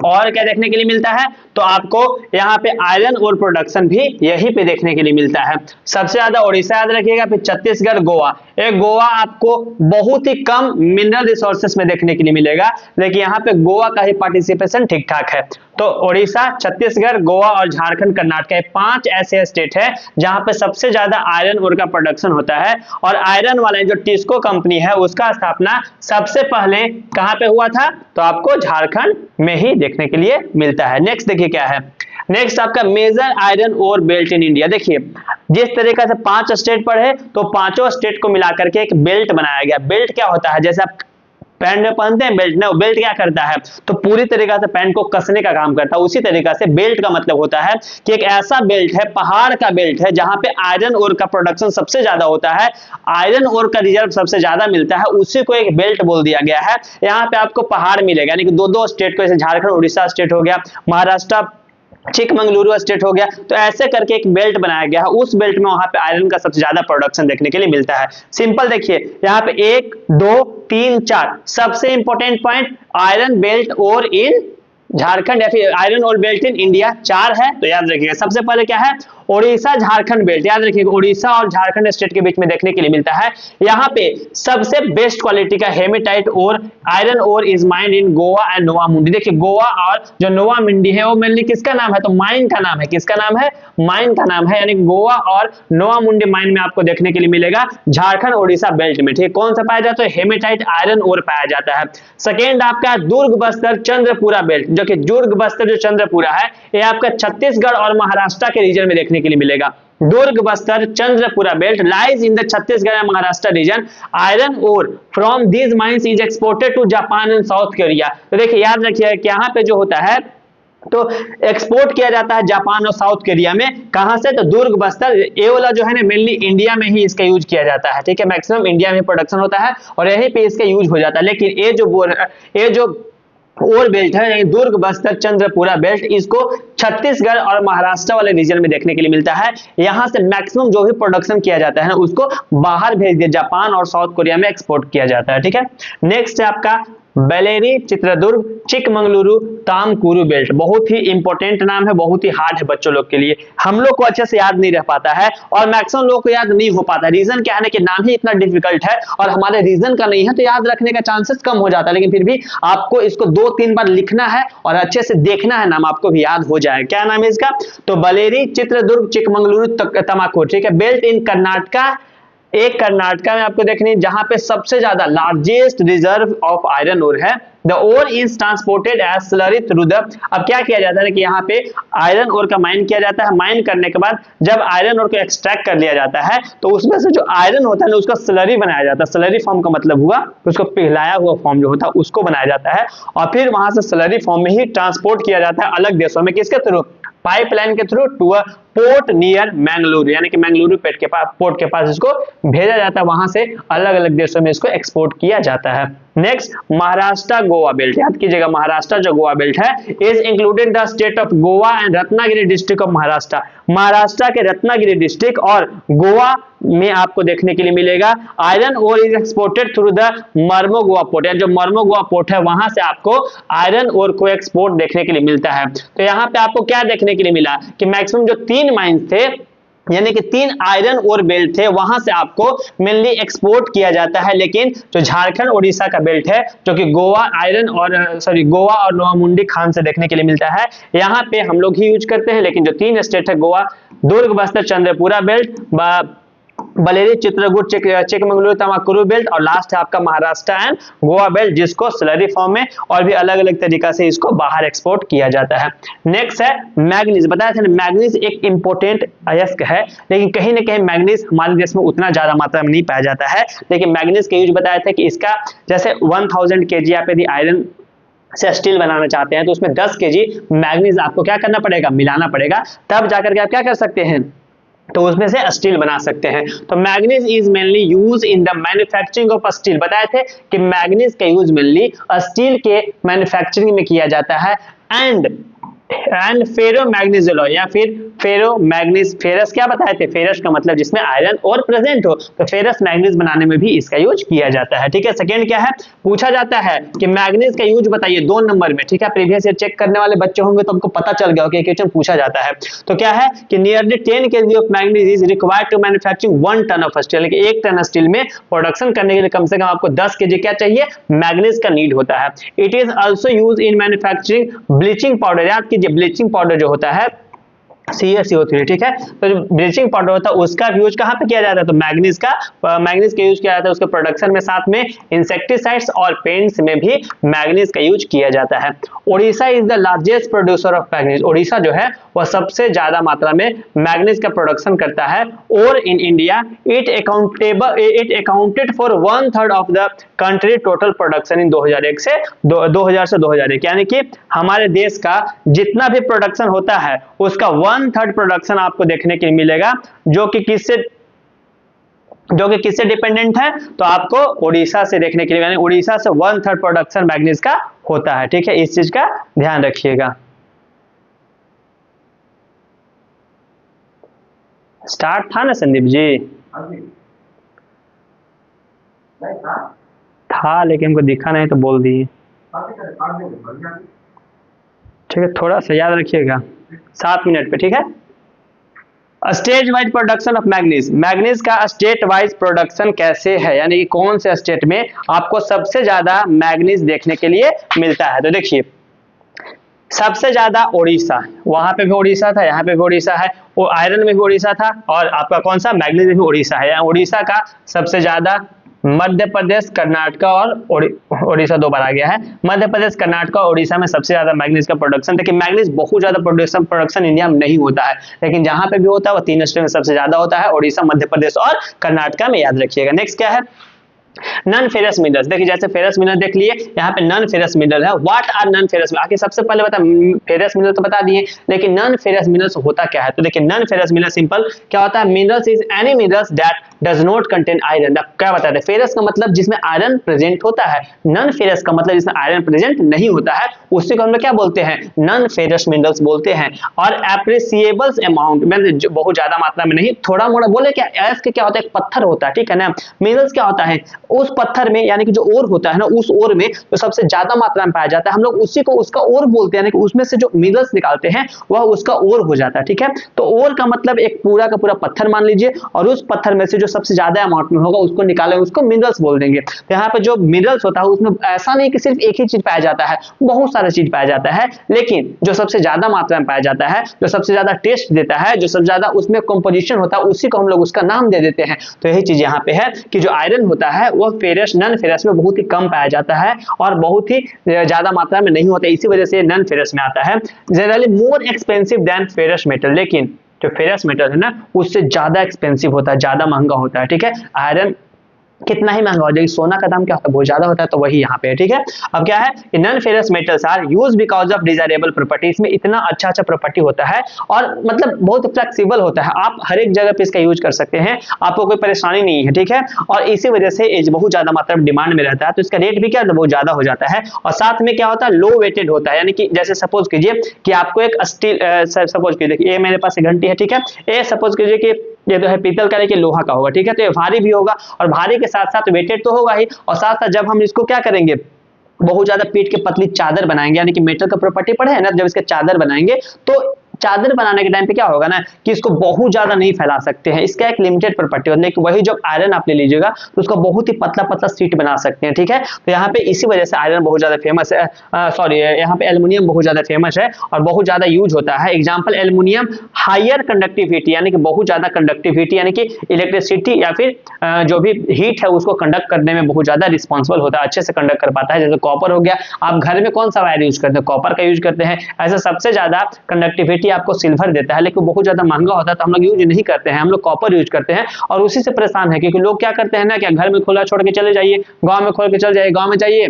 और क्या देखने के लिए मिलता है, तो आपको यहाँ पे आयरन और प्रोडक्शन भी यहीं पे देखने के लिए मिलता है। सबसे ज्यादा उड़ीसा याद रखिएगा, फिर छत्तीसगढ़, गोवा। एक गोवा आपको बहुत ही कम मिनरल रिसोर्सेस में देखने के लिए मिलेगा, लेकिन यहाँ पे गोवा का ही पार्टिसिपेशन ठीक ठाक है। तो उड़ीसा, छत्तीसगढ़, गोवा और झारखंड, कर्नाटक 5 ऐसे स्टेट है जहां पे सबसे ज्यादा आयरन ओर का प्रोडक्शन होता है। और आयरन वाले जो टिस्को कंपनी है उसका स्थापना सबसे पहले कहां पे हुआ था, तो आपको झारखंड में ही देखने के लिए मिलता है। नेक्स्ट देखिए क्या है, नेक्स्ट आपका major iron ore belt in India. देखिए जिस तरीके से 5 स्टेट पर है तो पांचों स्टेट को मिलाकर के एक बेल्ट बनाया गया। बेल्ट क्या होता है, जैसे आप पैंट में पहनते हैं बेल्ट, ना बेल्ट क्या करता है, तो पूरी तरीके से पैंट को कसने का काम करता है। उसी तरीके से बेल्ट का मतलब होता है कि एक ऐसा बेल्ट है, पहाड़ का बेल्ट है, जहां पे आयरन ओर का प्रोडक्शन सबसे ज्यादा होता है, आयरन ओर का रिजर्व सबसे ज्यादा मिलता है, उसी को एक बेल्ट बोल दिया गया है। यहाँ पे आपको पहाड़ मिलेगा, यानी कि दो दो स्टेट को, जैसे झारखंड उड़ीसा स्टेट हो गया, महाराष्ट्र चिकमंगलुरु स्टेट हो गया, तो ऐसे करके एक बेल्ट बनाया गया है। उस बेल्ट में वहां पे आयरन का सबसे ज्यादा प्रोडक्शन देखने के लिए मिलता है। सिंपल देखिए यहाँ पे 1 2 3 4 सबसे इंपॉर्टेंट पॉइंट, आयरन बेल्ट और इन झारखंड या फिर आयरन और बेल्ट इन इंडिया 4 है, तो याद रखिएगा। सबसे पहले क्या है, उड़ीसा झारखंड बेल्ट, याद रखिएगा उड़ीसा और झारखंड स्टेट के बीच में देखने के लिए मिलता है। यहाँ पे सबसे बेस्ट क्वालिटी का हेमेटाइट और iron ore is mined in Goa and Noamundi. देखिए गोवा और जो नोवामुंडी है वो मेनली किसका नाम है, तो माइन का नाम है। किसका नाम है, माइन का नाम है, यानी गोवा और नोवामुंडी माइन में आपको देखने के लिए मिलेगा झारखंड उड़ीसा बेल्ट में। ठीक, कौन सा पाया जाता है, हेमेटाइट आयरन ओर पाया जाता है। सेकेंड आपका दुर्ग बस्तर चंद्रपुरा बेल्ट, जो कि दुर्ग बस्तर जो चंद्रपुरा है ये आपका छत्तीसगढ़ और महाराष्ट्र के रीजन में देखने के लिए मिलेगा। Durg Bastar Chandrapur belt lies in the Chhattisgarh and Maharashtra region. Iron ore from these mines is exported to Japan and South Korea. तो देखिए याद रखिए कि यहाँ पे जो होता है तो एक्सपोर्ट किया जाता है जापान और साउथ कोरिया में। कहां से, तो दुर्ग बस्तर, ये वाला जो है ना मेनली इंडिया में ही इसका यूज किया जाता है। ठीक है, मैक्सिमम इंडिया में प्रोडक्शन होता है और यहीं पे इसका यूज हो जाता है। लेकिन ये जो और बेल्ट है दुर्ग बस्तर चंद्रपुरा बेल्ट, इसको छत्तीसगढ़ और महाराष्ट्र वाले रीजन में देखने के लिए मिलता है। यहां से मैक्सिमम जो भी प्रोडक्शन किया जाता है ना उसको बाहर भेज दिया, जापान और साउथ कोरिया में एक्सपोर्ट किया जाता है। ठीक है, नेक्स्ट है आपका बेलेरी चित्रदुर्ग चिकमंगलुरु तामकुरु बेल्ट। बहुत ही इंपॉर्टेंट नाम है, बहुत ही हार्ड है बच्चों लोग के लिए। हम लोग को अच्छे से याद नहीं रह पाता है और मैक्सिमम लोगों को याद नहीं हो पाता। रीजन क्या है ना कि नाम ही इतना डिफिकल्ट है और हमारे रीजन का नहीं है, तो याद रखने का चांसेस कम हो जाता है। लेकिन फिर भी आपको इसको 2-3 बार लिखना है और अच्छे से देखना है, नाम आपको भी याद हो जाए। क्या नाम है इसका, तो बेलेरी चित्रदुर्ग चिकमंगलुरु तमाकुरु। ठीक है, बेल्ट इन कर्नाटका, एक कर्नाटका में आपको देखनी जहां पे सबसे ज्यादा largest reserve of iron ore है। The ore is transported as slurry through the, अब क्या किया जाता है कि यहाँ पे आयरन ओर का माइन किया जाता है। माइन करने के बाद जब आयरन ओर को एक्सट्रैक्ट कर लिया जाता है तो उसमें से जो आयरन होता है ना उसका स्लरी बनाया जाता है। स्लरी फॉर्म का मतलब हुआ उसको पिघलाया हुआ फॉर्म जो होता है उसको बनाया जाता है और फिर वहां से स्लरी फॉर्म में ही ट्रांसपोर्ट किया जाता है अलग देशों में। किसके थ्रू, पाइपलाइन के through to a port near Mangaluru, यानी कि मैंगलुरु पोर्ट के पास इसको भेजा जाता है, वहां से अलग अलग देशों में इसको एक्सपोर्ट किया जाता है। नेक्स्ट महाराष्ट्र गोवा बेल्ट, याद कीजिएगा महाराष्ट्र जो गोवा बेल्ट है is included the state of Goa and Ratnagiri district of Maharashtra. Maharashtra के रत्नागिरी डिस्ट्रिक्ट और गोवा में आपको देखने के लिए मिलेगा। Iron ore is exported through the Mormugao port, जो मर्मो गोवा पोर्ट है वहां से आपको आयरन ओर को एक्सपोर्ट देखने के लिए मिलता है। तो यहाँ पे आपको क्या देखने के लिए मिला कि मैक्सिमम जो 3 माइंस थे यानी कि 3 आयरन ओर बेल्ट थे वहां से आपको मेनली एक्सपोर्ट किया जाता है। लेकिन जो झारखंड उड़ीसा का बेल्ट है जो कि गोवा और नोवामुंडी खान से देखने के लिए मिलता है, यहाँ पे हम लोग ही यूज करते हैं। लेकिन जो 3 स्टेट है गोवा, दुर्ग बस्तर चंद्रपुरा बेल्ट, बलेरी चित्रकूट चिकमंगलुरु तमाकुरु बेल्ट और लास्ट है आपका महाराष्ट्र एंड गोवा बेल्ट जिसको स्लरी फॉर्म में और भी अलग अलग तरीका से इसको बाहर एक्सपोर्ट किया जाता है। नेक्स्ट है मैग्नीज। बताया था ना मैग्नीज एक इंपॉर्टेंट अयस्क है, लेकिन कहीं ना कहीं मैग्नीज हमारे देश में उतना ज्यादा मात्रा में नहीं पाया जाता है। लेकिन मैग्नीज का यूज बताया था कि इसका जैसे 1000 kg आप यदि आयरन से स्टील बनाना चाहते हैं तो उसमें 10 kg मैग्नीज आपको क्या करना पड़ेगा, मिलाना पड़ेगा, तब जाकर के आप क्या कर सकते हैं, तो उसमें से स्टील बना सकते हैं। तो manganese is mainly use in the manufacturing of steel. बताए थे कि मैग्नीज का यूज मेनली स्टील के मैन्युफैक्चरिंग में किया जाता है। एंड फेरो मैग्नीज अलॉय या फिर फेरो मैग्नीज, फेरस क्या बताए थे, फेरस का मतलब जिसमें आयरन और प्रेजेंट हो, तो फेरस मैग्नीज बनाने में भी इसका यूज किया जाता है। ठीक है, सेकंड क्या है, पूछा जाता है कि मैग्नीज का यूज बताइए 2 नंबर में। ठीक है, प्रीवियस ईयर चेक करने वाले बच्चे होंगे तो हमको पता चल गया कि क्वेश्चन पूछा जाता है। तो क्या है कि nearly 10 kg of manganese is required to manufacturing 1 ton of steel, यानी कि 1 टन स्टील में प्रोडक्शन करने के लिए कम से कम आपको 10 kg क्या चाहिए, मैग्नीज का नीड होता है। It is also use in manufacturing bleaching powder. याद कीजिए ब्लीचिंग पाउडर जो होता है CaCO3, ठीक है। तो जो ब्लीचिंग पाउडर होता है उसका यूज कहाँ पे किया जाता है, तो मैग्नीज का यूज किया जाता है उसके प्रोडक्शन में, साथ में इंसेक्टिसाइड्स और पेंट्स में भी मैग्नीज का यूज किया जाता है। Odisha is the largest producer of manganese, Odisha जो है वह सबसे ज्यादा मात्रा में मैग्नीज का प्रोडक्शन करता है। और in India it accounted for 1/3 of the country total production in 2000 से 2001, यानी कि हमारे देश का जितना भी प्रोडक्शन होता है उसका 1/3 प्रोडक्शन आपको देखने के लिए मिलेगा, जो कि किससे डिपेंडेंट है, तो आपको ओडिशा से देखने के लिए, यानी ओडिशा से 1/3 प्रोडक्शन मैग्नीज का होता है, ठीक है। इस चीज का ध्यान रखिएगा। स्टार्ट था ना संदीप जी? था लेकिन हमको दिखा नहीं तो बोल दिए, ठीक है। थोड़ा सा याद रखिएगा 7 मिनट पे, ठीक है। State wise production of manganese, manganese का स्टेट वाइज प्रोडक्शन कैसे है, यानी कि कौन से स्टेट में आपको सबसे ज्यादा मैग्नीज देखने के लिए मिलता है। तो देखिए सबसे ज्यादा ओडिशा, वहां पे भी ओडिशा था, यहाँ पे भी ओडिशा है, वो आयरन में भी ओडिशा था, और आपका कौन सा मैग्नीज में भी ओडिशा है। यहाँ ओडिशा का सबसे ज्यादा, मध्य प्रदेश, कर्नाटक और ओडिशा 2 बार आ गया है। मध्य प्रदेश, कर्नाटक और ओडिशा में सबसे ज्यादा मैग्नीज का प्रोडक्शन। देखिए मैग्नीज बहुत ज्यादा प्रोडक्शन इंडिया में नहीं होता है, लेकिन जहां पे भी होता है वो 3 स्टेट में सबसे ज्यादा होता है, ओडिशा, मध्य प्रदेश और कर्नाटक में, याद रखिएगा। नेक्स्ट क्या है, नॉन फेरस मिनरल्स। देखिए जैसे फेरस मिनरल देख लिए, यहाँ पे नॉन फेरस मिनरल है। What are non ferrous mineral, आगे सबसे पहले बता, फेरस मिनरल तो बता दिए, लेकिन नॉन फेरस मिनरल्स होता क्या है। तो देखिए नॉन फेरस मिनरल सिंपल क्या होता है, minerals is any minerals that does not contain iron. क्या बताते हैं, फेरस का मतलब जिसमें आयरन प्रेजेंट होता है, नॉन फेरस का मतलब जिसमें आयरन प्रेजेंट नहीं होता है, उसी को हम लोग क्या बोलते हैं, नॉन फेरस मिनरल्स बोलते हैं। और एप्रिसिएबल अमाउंट में, बहुत ज्यादा मात्रा में नहीं, थोड़ा मोड़ा बोले क्या, एस के क्या होता है, एक पत्थर होता है, ठीक है ना। मिनरल्स क्या होता है, उस पत्थर में, यानी कि जो ओर होता है ना, उस ओर में जो सबसे ज्यादा मात्रा में पाया जाता है, हम लोग उसी को उसका ओर बोलते हैं, यानी कि उसमें से जो मिनरल्स निकालते हैं वह उसका ओर हो जाता है, ठीक है। तो ओर का मतलब एक पूरा का पूरा पत्थर मान लीजिए, और उस पत्थर में से जो सबसे ज्यादा अमाउंट में होगा उसको निकालें, उसको मिनरल्स बोल देंगे। तो यहाँ पे जो मिनरल्स होता है उसमें ऐसा नहीं कि सिर्फ एक ही चीज पाया जाता है, बहुत सारा चीज पाया जाता है, लेकिन जो सबसे ज्यादा मात्रा में पाया जाता है, जो सबसे ज्यादा टेस्ट देता है, जो सबसे ज्यादा उसमें कंपोजिशन होता है, उसी को हम लोग उसका नाम दे देते हैं। तो यही चीज यहाँ पे है कि जो आयरन होता है वह फेरस, नॉन फेरस में बहुत ही कम पाया जाता है और बहुत ही ज्यादा मात्रा में नहीं होता, इसी वजह से नॉन फेरस में आता है। Generally more expensive than ferrous metal, लेकिन जो फेरस मेटल है ना उससे ज्यादा एक्सपेंसिव होता है, ज्यादा महंगा होता है, ठीक है। आयरन कितना ही महंगा हो जाएगी, सोना का दाम क्या होता है, बहुत ज्यादा होता है, तो वही यहाँ पे है, ठीक है। अब क्या है, non ferrous metals are used because of desirable property, इसमें इतना अच्छा प्रॉपर्टी होता है और मतलब बहुत फ्लेक्सिबल होता है, आप हर एक जगह पे इसका यूज कर सकते हैं, आपको कोई परेशानी नहीं है, ठीक है। और इसी वजह से बहुत ज्यादा मात्रा में डिमांड में रहता है, तो इसका रेट भी क्या बहुत ज्यादा हो जाता है। और साथ में क्या होता है, लो वेटेड होता है, यानी कि जैसे सपोज कीजिए कि आपको एक स्टील, सपोज कीजिए ये मेरे पास एक घंटी है, ठीक है, ये सपोज कीजिए कि ये तो है पीतल का, लेकिन लोहा का होगा, ठीक है। तो ये भारी भी होगा और भारी के साथ साथ वेटेड तो होगा ही, और साथ साथ जब हम इसको क्या करेंगे, बहुत ज्यादा पीट के पतली चादर बनाएंगे, यानी कि मेटल का प्रॉपर्टी पढ़े है ना, जब इसके चादर बनाएंगे तो चादर बनाने के टाइम पे क्या होगा ना कि इसको बहुत ज्यादा नहीं फैला सकते हैं, इसका एक लिमिटेड प्रॉपर्टी होती है। लेकिन वही जब आयरन आप ले लीजिएगा तो उसका बहुत ही पतला पतला शीट बना सकते हैं, ठीक है। तो यहाँ पे इसी वजह से आयरन बहुत ज्यादा फेमस है, सॉरी यहाँ पे एल्युमिनियम बहुत ज्यादा फेमस है और बहुत ज्यादा यूज होता है। एग्जाम्पल एल्युमिनियम हायर कंडक्टिविटी, यानी कि बहुत ज्यादा कंडक्टिविटी, यानी कि इलेक्ट्रिसिटी या फिर जो भी हीट है उसको कंडक्ट करने में बहुत ज्यादा रिस्पॉन्सिबल होता है, अच्छे से कंडक्ट कर पाता है। जैसे कॉपर हो गया, आप घर में कौन सा वायर यूज करते हैं, कॉपर का यूज करते हैं। ऐसे सबसे ज्यादा कंडक्टिविटी आपको सिल्वर देता है, लेकिन बहुत ज्यादा महंगा होता है तो हम लोग यूज नहीं करते हैं, हम लोग कॉपर यूज करते हैं और उसी से परेशान है। क्योंकि लोग क्या करते हैं ना, क्या घर में खुला छोड़ के चले जाइए, गांव में खोल के चले जाइए, गांव में जाइए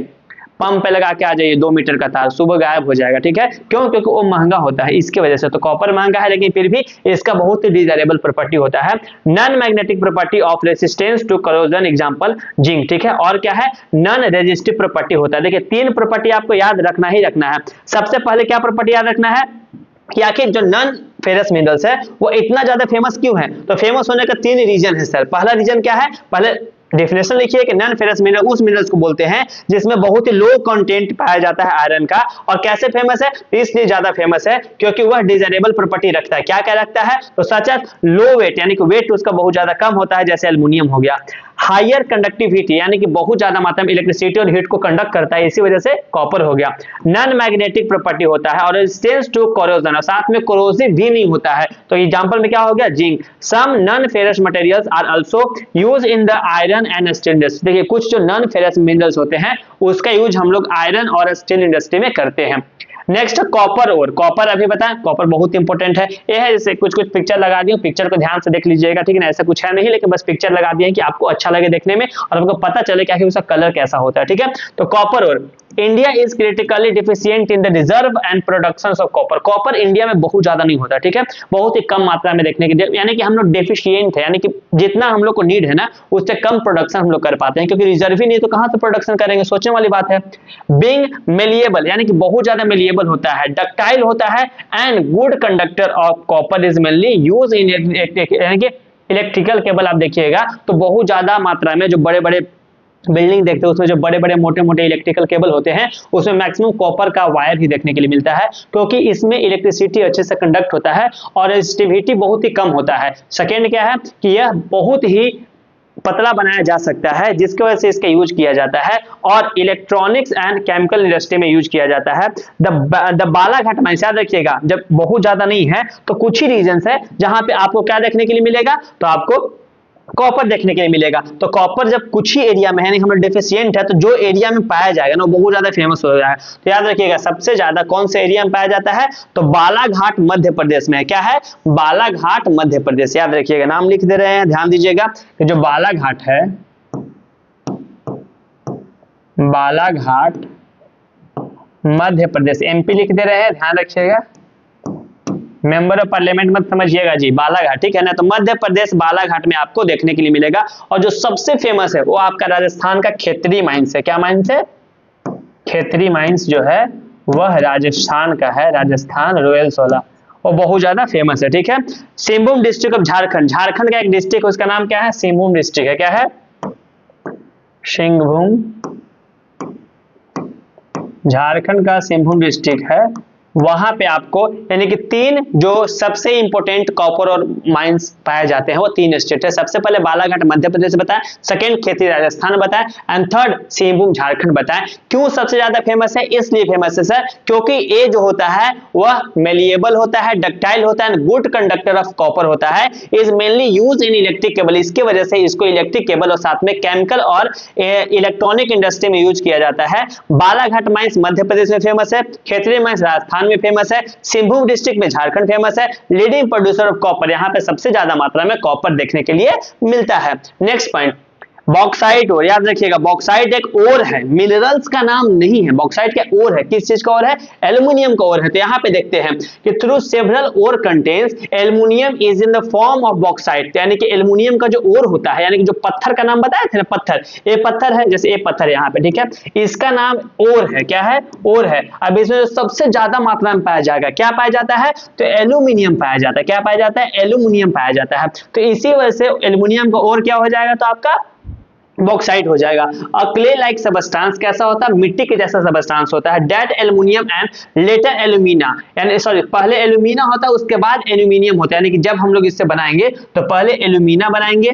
पंप पे लगा के आ जाइए, 2 मीटर का तार सुबह गायब हो जाएगा, ठीक है। क्यों, क्योंकि वो महंगा होता है, इसकी वजह से। तो कॉपर महंगा है, लेकिन फिर भी इसका बहुत ही डिजायरेबल प्रॉपर्टी होता है। Non magnetic property of resistance to corrosion, example zinc, ठीक है। और क्या है, नॉन रेजिस्टिव प्रॉपर्टी होता है। देखिए 3 प्रॉपर्टी आपको याद रखना ही रखना है। सबसे पहले क्या प्रॉपर्टी याद रखना है कि आखिर जो नॉन फेरस मिनरल्स है वो इतना ज्यादा फेमस क्यों है। तो फेमस होने का 3 रीजन है सर। पहला रीजन क्या है, पहले डेफिनेशन लिखिए कि नॉन फेरस मिनरल उस मिनरल्स को बोलते हैं जिसमें बहुत ही लो कंटेंट पाया जाता है आयरन का। और कैसे फेमस है, इसलिए ज्यादा फेमस है क्योंकि वह डिजायरेबल प्रॉपर्टी रखता है। क्या क्या रखता है, तो सच एज लो वेट, यानी कि वेट उसका बहुत ज्यादा कम होता है, जैसे एल्युमिनियम हो गया। हायर कंडक्टिविटी यानी कि बहुत ज्यादा मात्रा में इलेक्ट्रिसिटी और हीट को कंडक्ट करता है, इसी वजह से कॉपर हो गया। नॉन मैग्नेटिक प्रॉपर्टी होता है और रेजिस्टेंस टू कोरोजन, और साथ में कोरोसिव भी नहीं होता है। तो एग्जांपल में क्या हो गया, zinc. Some non ferrous materials are also use in the iron and steel industry. देखिए कुछ जो नॉन फेरस मिनरल्स होते हैं उसका यूज हम लोग आयरन और स्टील इंडस्ट्री में करते हैं। नेक्स्ट कॉपर और, कॉपर अभी बताएं, कॉपर बहुत इंपॉर्टेंट है। ये है जैसे कुछ कुछ पिक्चर लगा दी हूं, पिक्चर को ध्यान से देख लीजिएगा, ठीक है ना, ऐसा कुछ है नहीं, लेकिन बस पिक्चर लगा दिए कि आपको अच्छा लगे देखने में और आपको पता चले क्या कि उसका कलर कैसा होता है, ठीक है। तो कॉपर और, India is critically deficient in the reserve and production of copper. Copper India में बहुत ज्यादा नहीं होता, ठीक है, बहुत ही कम मात्रा में देखने के लिए, यानी कि हम लोग डेफिशिएंट है, यानी कि जितना हम लोग को नीड है ना उससे कम प्रोडक्शन हम लोग कर पाते हैं, क्योंकि रिजर्व ही नहीं तो कहां से प्रोडक्शन करेंगे, सोचने वाली बात है। बीइंग मेलिएबल यानी कि बहुत ज्यादा मेलिएबल होता है, डक्टाइल होता है, and good conductor of copper is mainly use in, यानी कि इलेक्ट्रिकल केबल आप देखिएगा तो बहुत ज्यादा मात्रा में जो बड़े बड़े बिल्डिंग देखते हैं उसमें जो बड़े बड़े मोटे मोटे इलेक्ट्रिकल केबल होते हैं उसमें मैक्सिमम कॉपर का वायर ही देखने के लिए मिलता है, क्योंकि इसमें इलेक्ट्रिसिटी अच्छे से कंडक्ट होता है और रेजिस्टिविटी बहुत ही कम होता है। सेकेंड क्या है कि यह बहुत ही पतला बनाया जा सकता है, जिसकी वजह से इसका यूज किया जाता है और इलेक्ट्रॉनिक्स एंड केमिकल इंडस्ट्री में यूज किया जाता है। द बालाघाट माइंस, याद रखिएगा जब बहुत ज्यादा नहीं है तो कुछ ही रीजन है जहां पे आपको क्या देखने के लिए मिलेगा, तो आपको कॉपर देखने के लिए मिलेगा। तो कॉपर जब कुछ ही एरिया में है, हम लोग डेफिशिएंट है, तो जो एरिया में पाया जाएगा ना वो बहुत ज्यादा फेमस हो जाएगा। तो याद रखिएगा सबसे ज्यादा कौन से एरिया में पाया जाता है, तो बालाघाट मध्य प्रदेश में। क्या है, बालाघाट मध्य प्रदेश, याद रखिएगा, नाम लिख दे रहे हैं, ध्यान दीजिएगा कि जो बालाघाट है, बालाघाट मध्य प्रदेश, एमपी लिख दे रहे हैं, ध्यान रखिएगा, मेंबर ऑफ पार्लियामेंट मत समझिएगा जी, बालाघाट, ठीक है ना। तो मध्य प्रदेश बालाघाट में आपको देखने के लिए मिलेगा। और जो सबसे फेमस है वो आपका राजस्थान का खेतरी माइंस है। क्या माइंस है, खेतरी माइंस जो है वह राजस्थान का है, राजस्थान रॉयल सोलर, वो बहुत ज्यादा फेमस है, ठीक है। सिंहभूम डिस्ट्रिक्ट ऑफ झारखंड, झारखंड का एक डिस्ट्रिक्ट उसका नाम क्या है, सिंहभूम डिस्ट्रिक्ट है। क्या है, सिंहभूम, झारखंड का सिंहभूम डिस्ट्रिक्ट है। वहां पे आपको यानी कि तीन जो सबसे इंपॉर्टेंट कॉपर और माइंस पाए जाते हैं वो तीन स्टेट है। सबसे पहले बालाघाट मध्य प्रदेश बताएं, सेकंड खेती राजस्थान बताएं, एंड थर्ड सिंहभूम झारखंड बताएं। क्यों सबसे ज्यादा फेमस है, इसलिए फेमस है सर क्योंकि ये जो होता है वह मेलिएबल होता है, डक्टाइल होता है, गुड कंडक्टर ऑफ कॉपर होता है, is mainly use in electric cable. इसकी वजह से इसको इलेक्ट्रिक केबल और साथ में केमिकल और इलेक्ट्रॉनिक इंडस्ट्री में यूज किया जाता है। बालाघाट माइंस मध्य प्रदेश में फेमस है, खेतरी माइंस राजस्थान में फेमस है, सिंहभूम डिस्ट्रिक्ट में झारखंड फेमस है। लीडिंग प्रोड्यूसर ऑफ कॉपर, यहां पे सबसे ज्यादा मात्रा में कॉपर देखने के लिए मिलता है। नेक्स्ट पॉइंट, बॉक्साइट ओर, याद रखिएगा बॉक्साइट एक ओर है, मिनरल्स का नाम नहीं है, बॉक्साइट का ओर है। किस चीज का ओर है, एल्युमिनियम का ओर है। तो यहां पे देखते हैं कि through several ore contains aluminium is in the form of bauxite, यानी कि एल्युमिनियम का जो ओर होता है, यानी कि जो पत्थर का नाम बताए थे ना, पत्थर, ये पत्थर है, जैसे ये पत्थर है यहाँ पे, ठीक है, इसका नाम ओर है। क्या है, ओर है। अब इसमें सबसे ज्यादा मात्रा में पाया जाएगा, क्या पाया जाता है, तो एल्युमिनियम पाया जाता है। क्या पाया जाता है, एल्युमिनियम पाया जाता है। तो इसी वजह से एल्युमिनियम का ओर क्या हो जाएगा, तो आपका बॉक्साइट हो जाएगा। क्ले लाइक सबस्टांस कैसा होता है, मिट्टी के जैसा सबस्टांस होता है। That aluminium and later alumina, यानी सॉरी पहले एल्यूमिना होता है उसके बाद एल्यूमिनियम होता है, यानी कि जब हम लोग इससे बनाएंगे तो पहले एल्यूमिना बनाएंगे,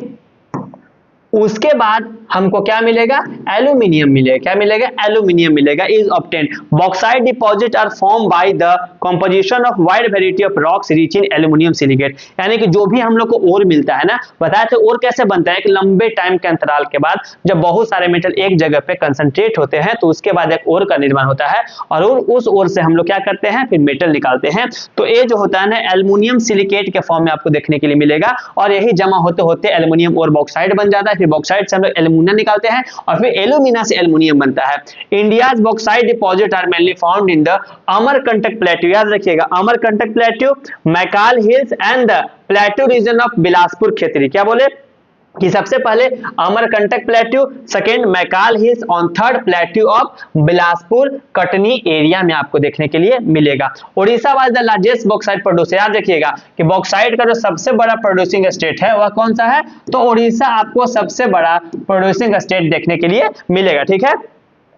उसके बाद हमको क्या मिलेगा, एल्यूमिनियम मिलेगा। क्या मिलेगा, एल्यूमिनियम मिलेगा। Is obtained bauxite deposit are form by the composition of wide variety of rocks rich in aluminium silicate, यानी कि जो भी हम लोग को ओर मिलता है ना, बताया थे ओर कैसे बनता है, एक लंबे टाइम के अंतराल के बाद जब बहुत सारे मेटल एक जगह पे कंसंट्रेट होते हैं तो उसके बाद एक ओर का निर्माण होता है और उस ओर से हम लोग क्या करते हैं, फिर मेटल निकालते हैं। तो ये जो होता है ना एल्यूमिनियम सिलिकेट के फॉर्म में आपको देखने के लिए मिलेगा और यही जमा होते होते एल्यूमिनियम और बॉक्साइट बन जाता है। फिर बॉक्साइट से हम लोग एल्यूमिना निकालते हैं और फिर एल्यूमिना से एल्युमिनियम बनता है। India's bauxite deposit are mainly found in the Amarkantak plateau, याद रखिएगा Amarkantak plateau, Maikal hills and the plateau region of Bilaspur Khetri. क्या बोले कि सबसे पहले Amarkantak plateau, second Maikal hills और third plateau of Bilaspur Katni area में आपको देखने के लिए मिलेगा। Orissa was the largest bauxite producer, याद रखिएगा कि बॉक्साइट का जो सबसे बड़ा प्रोड्यूसिंग स्टेट है वह कौन सा है, तो उड़ीसा आपको सबसे बड़ा प्रोड्यूसिंग स्टेट देखने के लिए मिलेगा, ठीक है।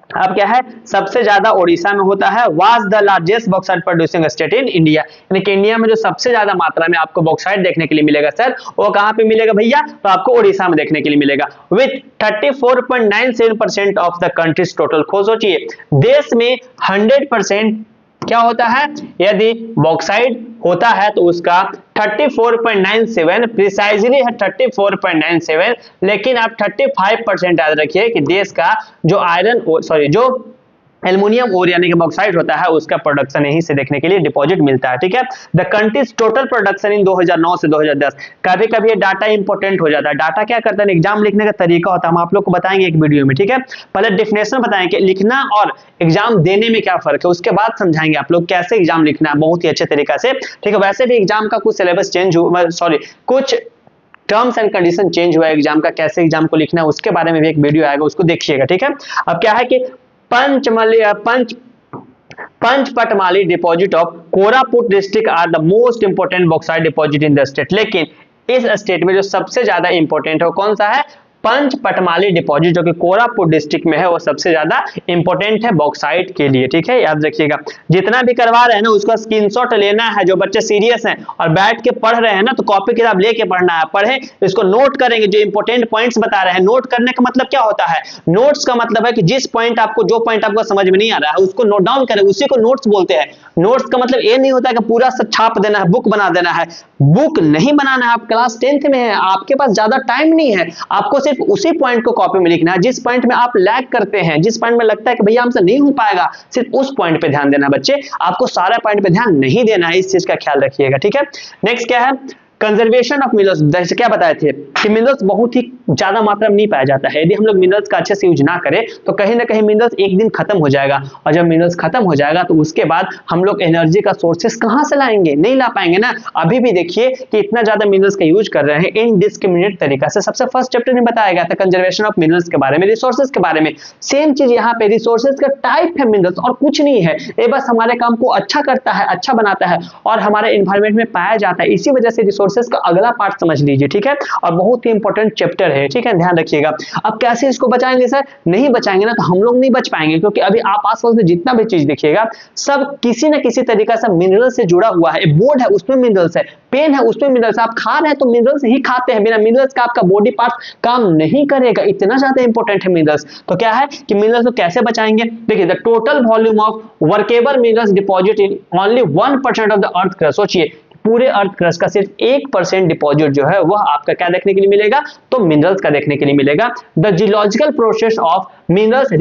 अब क्या है, सबसे ज्यादा ओडिशा में होता है। Was the largest bauxite producing state in India, यानी कि इंडिया में जो सबसे ज्यादा मात्रा में आपको बॉक्साइट देखने के लिए मिलेगा सर, वो कहां पे मिलेगा भैया, तो आपको ओडिशा में देखने के लिए मिलेगा। With 34.97% of the countries total. खोज सोचिए, देश में 100% क्या होता है, यदि बॉक्साइट होता है तो उसका 34.97 प्रिसाइजली है 34.97, लेकिन आप 35% याद रखिए कि देश का जो आयरन सॉरी जो एल्युमिनियम ओर यानी कि बॉक्साइट होता है उसका प्रोडक्शन यहीं से देखने के लिए डिपॉजिट मिलता है, ठीक है। The countries total production in 2009 से 2010। कभी कभी ये डाटा इंपॉर्टेंट हो जाता है। डाटा क्या करता है, एग्जाम लिखने का तरीका होता है, हम आप लोग को बताएंगे एक वीडियो में, ठीक है। पहले डेफिनेशन बताएंगे लिखना और एग्जाम देने में क्या फर्क है, उसके बाद समझाएंगे आप लोग कैसे एग्जाम लिखना है बहुत ही अच्छे तरीका से, ठीक है। वैसे भी एग्जाम का कुछ सिलेबस चेंज हुआ, सॉरी कुछ टर्म्स एंड कंडीशन चेंज हुआ है एग्जाम का, कैसे एग्जाम को लिखना है उसके बारे में भी एक वीडियो आएगा, उसको देखिएगा, ठीक है। अब क्या है कि Panchpatmali deposit of Koraput district are the most important bauxite deposit in the state. लेकिन इस स्टेट में जो सबसे ज्यादा इंपॉर्टेंट है वो कौन सा है, पंचपटमाली डिपॉजिट, जो कि कोरापुट डिस्ट्रिक्ट में है, वो सबसे ज्यादा इंपॉर्टेंट है बॉक्साइट के लिए, ठीक है। याद रखिएगा, जितना भी करवा रहे हैं ना उसका स्क्रीनशॉट लेना है। जो बच्चे सीरियस हैं और बैठ के पढ़ रहे हैं ना, तो कॉपी किताब लेके पढ़ना है, पढ़े इसको नोट करेंगे, जो इंपॉर्टेंट पॉइंट्स बता रहे हैं। नोट करने का मतलब क्या होता है, नोट्स का मतलब है कि जिस पॉइंट आपको, जो पॉइंट आपको समझ में नहीं आ रहा है उसको नोट डाउन करें, उसी को नोट्स बोलते हैं। नोट्स का मतलब ये नहीं होता कि पूरा सब छाप देना है, बुक बना देना है। बुक नहीं बनाना है, आप क्लास 10th में है, आपके पास ज्यादा टाइम नहीं है, आपको सिर्फ उसी पॉइंट को कॉपी में लिखना है जिस पॉइंट में आप लैग करते हैं, जिस पॉइंट में लगता है कि भैया हमसे नहीं हो पाएगा, सिर्फ उस पॉइंट पे ध्यान देना है बच्चे, आपको सारा पॉइंट पे ध्यान नहीं देना है, इस चीज का ख्याल रखिएगा, ठीक है। नेक्स्ट क्या है, कंजर्वेशन ऑफ मिनरल्स। जैसे क्या बताए थे कि मिनरल्स बहुत ही ज्यादा मात्रा में नहीं पाया जाता है। यदि हम लोग मिनरल्स का अच्छे से यूज ना करें तो कहीं ना कहीं मिनरल्स एक दिन खत्म हो जाएगा, और जब मिनरल्स खत्म हो जाएगा तो उसके बाद हम लोग एनर्जी का सोर्सेस कहां से लाएंगे, नहीं ला पाएंगे ना। अभी भी देखिए कि इतना ज्यादा मिनरल्स का यूज कर रहे हैं इनडिस्क्रिमिनेट तरीका से। सबसे फर्स्ट चैप्टर में बताया गया था कंजर्वेशन ऑफ मिनरल्स के बारे में, रिसोर्सेज के बारे में। सेम चीज यहाँ पे, रिसोर्सेज का टाइप है मिनरल्स और कुछ नहीं है, ये बस हमारे काम को अच्छा करता है, अच्छा बनाता है और हमारे एनवायरमेंट में पाया जाता है। इसी वजह से रिसोर्सेज का अगला पार्ट समझ लीजिए, ठीक है। और बहुत ही इंपॉर्टेंट चैप्टर है, ठीक है, ध्यान रखिएगा। अब कैसे इसको बचाएंगे सर, नहीं बचाएंगे ना तो हम लोग नहीं बच पाएंगे, क्योंकि अभी आप आसपास में जितना भी चीज देखिएगा सब किसी ना किसी तरीका से मिनरल से जुड़ा हुआ है। बोर्ड है उसमें मिनरल्स है, पेन है उसमें मिनरल्स, आप खा रहे हैं तो मिनरल्स ही खाते हैं, बिना मिनरल्स का आपका बॉडी पार्ट काम नहीं करेगा, इतना ज्यादा इंपॉर्टेंट है मिनरल्स। तो क्या है कि मिनरल्स को कैसे बचाएंगे, देखिए the total volume of workable minerals deposit in only 1% of the earth crust. सोचिए पूरे अर्थ क्रस्ट का सिर्फ 1% डिपॉजिट जो है वह आपका क्या देखने के लिए मिलेगा, तो मिनरल्स का देखने के लिए मिलेगा। The geological process of minerals